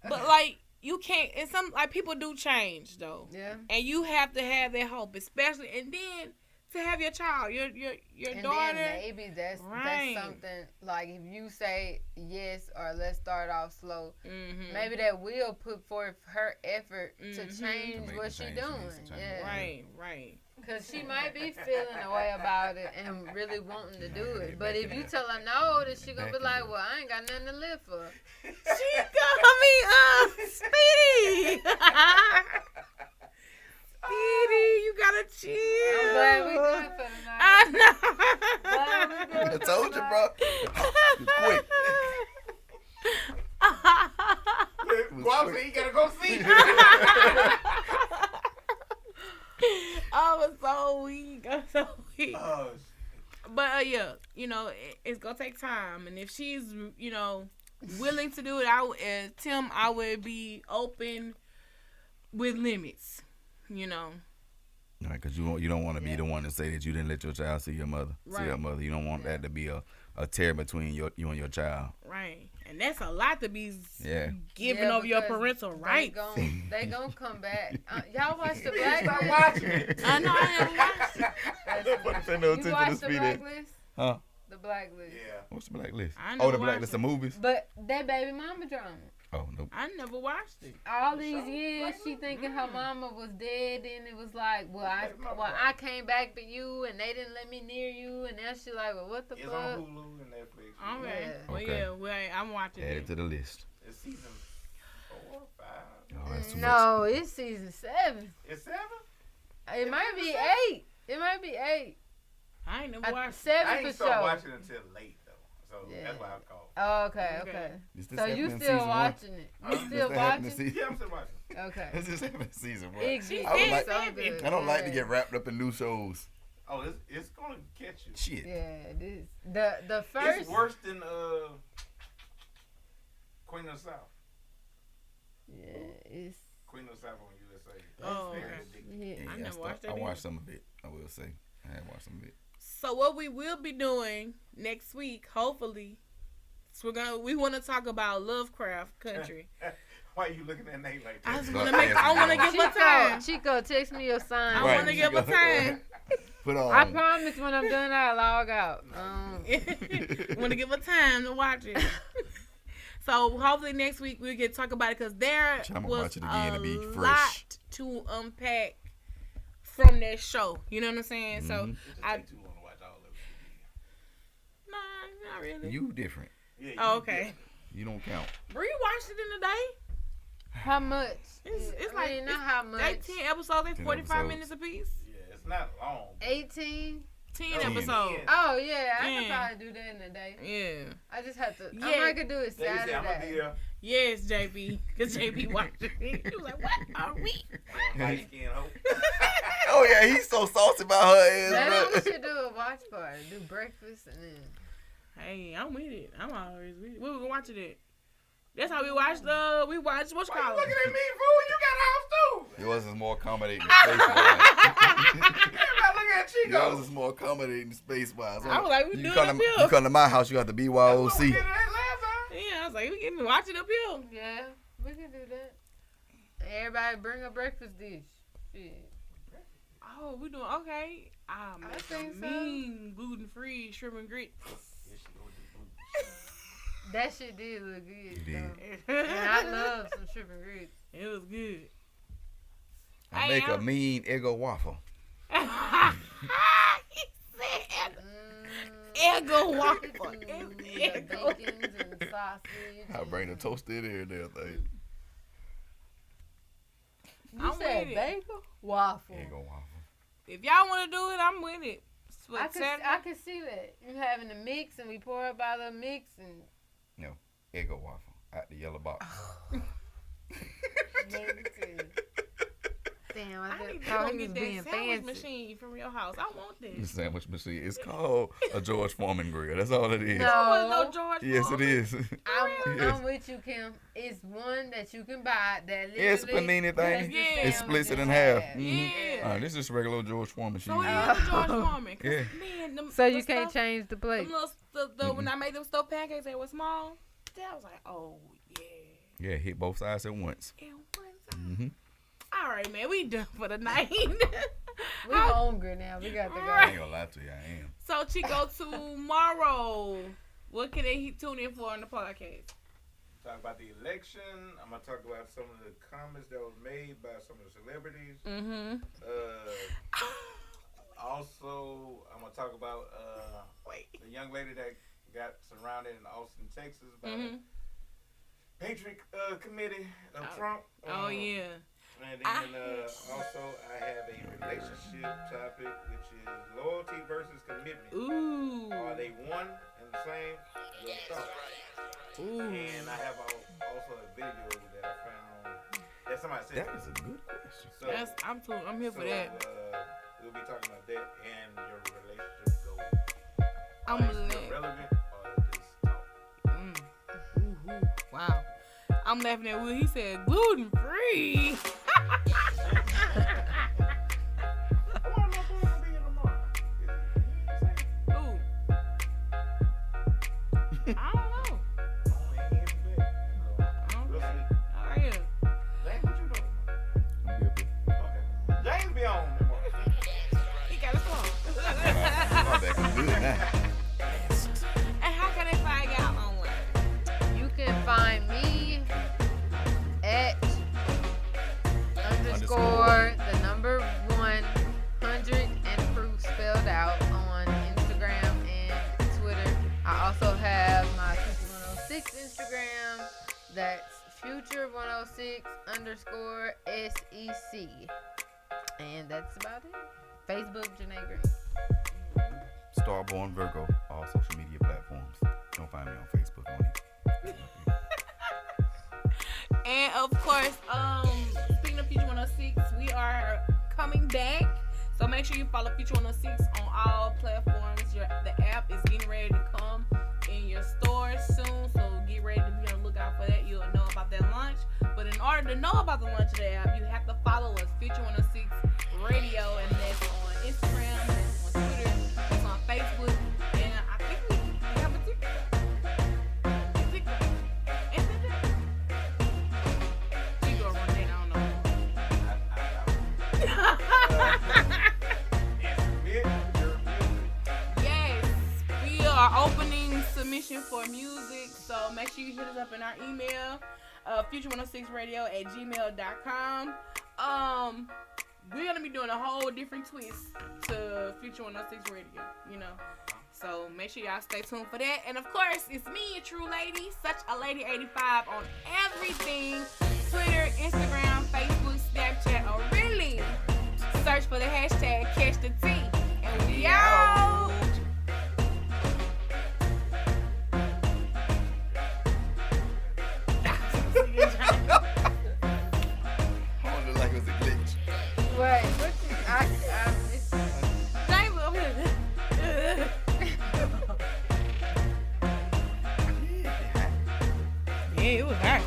but like you can't. And some like people do change though. Yeah. And you have to have that hope, especially and then to have your child, your And daughter. then maybe that's Right. something like if you say yes or let's start off slow, Mhm. maybe that will put forth her effort to Mhm. change To make what the she change she doing. needs to change. Yeah. Right. Because she might be feeling a way about it and really wanting to do it. But if you tell her no, then she gonna be like, well, I ain't got nothing to live for. She got me, Speedy. Speedy, you gotta chill. I'm glad we good for tonight. I Glad we know. good I told you, bro. You quick. Guap said he gotta go see. I was so weak. Oh, But yeah, it's gonna take time, and if she's willing to do it, Tim, I would be open with limits. Right, because you don't want to be the one to say that you didn't let your child see your mother. See Right. her mother. You don't want that to be a tear between you and your child. Right, and that's a lot to be Yeah. giving Yeah, over your because parental rights. They gon' come back. Y'all watch the Blacklist? stop watching it. I know I haven't watched it. You watch the Blacklist? Huh? The Blacklist. Yeah. What's the blacklist? I Oh, never the watched blacklist it. of movies? But that baby mama drama. Oh, nope. I never watched it. All these years, she thinking her mama was dead, and it was like, I came back for you, and they didn't let me near you, and now she like, well, what the It's fuck? on Hulu and Netflix. Okay. Yeah. Well, Okay. yeah, I'm watching Add it it. to the list. It's season 4, 5. Oh, that's too much. No, it's season 7. It's 7? It might be 8. It might be 8. I ain't never watched it. 7 I for ain't start sure. watching until late, though. So Yeah. that's why I called. Oh, okay. Okay. Is this So happening you in still season watching it? Huh? You One? still Does that happen in watching? season? Yeah, I'm still watching. Okay. This is happening in season 1. It She gets I don't said like- so seven. good. I don't like to Yeah. get wrapped up in new shows. Oh, it's gonna catch you. Shit. Yeah, this the first. It's worse than Queen of the South. Yeah, it's Queen of the South on USA. Oh, Very okay. addictive. yeah. I never watched that I either. watched some of it. I will say. I have watched some of it. So what we will be doing next week, hopefully, is we want to talk about Lovecraft Country. Why are you looking at Nate like I that? just want to I want to give her time. Chico, text me your sign. I Right. want to give her time. Put on. I promise when I'm done, I'll log out. Want to give her time to watch it. So hopefully next week we can talk about it because there I'm gonna was watch it again to be a fresh. lot to unpack from that show. You know what I'm saying? So It just take too long to watch all of it. nah, not really. You different. Yeah, Oh, okay. You don't count. Bree watched it in a day. How much? It's I like mean, not it's how much. 18 episodes, they 10 45 episodes. minutes apiece. Yeah, it's not long. 18. 10 Oh, episodes. yeah. Oh yeah, I Yeah. could probably do that in a day. Yeah. I just have to. Yeah. I might could do it They say, I'm gonna be Saturday. there. Yes, JB. Because JB watched it. He was like, what are we? Light skin hope. Oh yeah, he's so salty about her Maybe we ass. should do a watch party. Do breakfast and then. Hey, I'm with it. I'm always with it. Where we gonna watch it at? That's how we watched, what's Why you called looking at me, fool? You got a house too. Yours is more accommodating space-wise. Everybody looking at Chico. Yours is more accommodating space-wise. I was like, we you do it come up to, here. you come to my house, you got the We BYOC. did that last time. Yeah, I was like, we can watch it up here. Yeah, we can do that. Everybody bring a breakfast dish. Shit. Oh, we doing, okay. I'll make think a so. mean gluten-free shrimp and grits. Yeah, she gonna do blue. That shit did look good. It did. though. And I love some shrimp and grits. It was good. I make a mean Eggo waffle. He said, Eggo waffle. The Eggo. bacons and sausage. I bring the toasted in and everything. You I'm said with it. bagel? Waffle. Eggo waffle. If y'all want to do it, I'm with it. What, I can see that. You having a mix and we pour up our little mix and Eggo waffle out the yellow box. maybe too. Damn, I I need just to go thought he was get being that sandwich fancy. machine from your house. I want The this. sandwich machine. It's called a George Foreman grill. That's all it is. No. No George Yes, it Foreman. is. I'm Yes. with you, Kim. It's one that you can buy that literally It's a panini thing. cuts the Yeah. It sandwich splits it in half. Yeah. This is regular George Foreman. She So uses. it is George Foreman. 'Cause, Yeah. Man, them, So the you can't stuff- change the plate. Them little, when I made them stuffed pancakes, they were small. I was like, oh, yeah. Yeah, hit both sides at once. And one time. Mm-hmm. All right, man, we done for the night. We hungry now. We got to go. I ain't gonna lie to you, I am. So, Chico, tomorrow, what can they tune in for on the podcast? Talk about the election. I'm gonna talk about some of the comments that was made by some of the celebrities. Mm-hmm. Also, I'm gonna talk about the young lady that got surrounded in Austin, Texas by the Patriot Committee of Trump. Oh, yeah. And then also I have a relationship topic, which is loyalty versus commitment. Ooh. Are they one and the same? Your thoughts. Ooh. And I have also a video that I found that somebody said. That is a good question. So, I'm here for that. We'll be talking about that and your relationship goals. I'm Are they lit. still relevant or just talk? Ooh. Wow. I'm laughing at Will. He said gluten free. I want to know who's gonna be here tomorrow. Ooh. I don't know. We'll see. All right. James, what you doing? I'll be up here. Okay. James be on tomorrow. He got his phone. My back is good now. And how can they find y'all online? You can find me at underscore the number 100 and proof spelled out on Instagram and Twitter. I also have my Future 106 Instagram. That's Future 106 underscore SEC. And that's about it. Facebook, Janae Green. Starborn Virgo, all social media platforms. Don't find me on Facebook only. And of course, speaking of Future 106, we are coming back. So make sure you follow Future 106 on all platforms. The app is getting ready to come in your stores soon. So get ready to be on the lookout for that. You'll know about that launch. But in order to know about the launch of the app, you have to follow us, Future 106 Radio, and that's on Instagram, that's on Twitter, that's on Facebook, and I think we have a TikTok. Is it? You go run that, I don't know. And submit your music. Yes, we are are opening submission for music, so make sure you hit us up in our email, future106radio@gmail.com. We're gonna be doing a whole different twist to Future 106 Radio, you know. So make sure y'all stay tuned for that. And of course, it's me, Tru Lady, such a lady 85 on everything: Twitter, Instagram, Facebook, Snapchat, or really search for the hashtag Catch the Tea. And we out. Looked like it was a glitch. Wait, what you? I missed. James over here. Yeah, it was hot.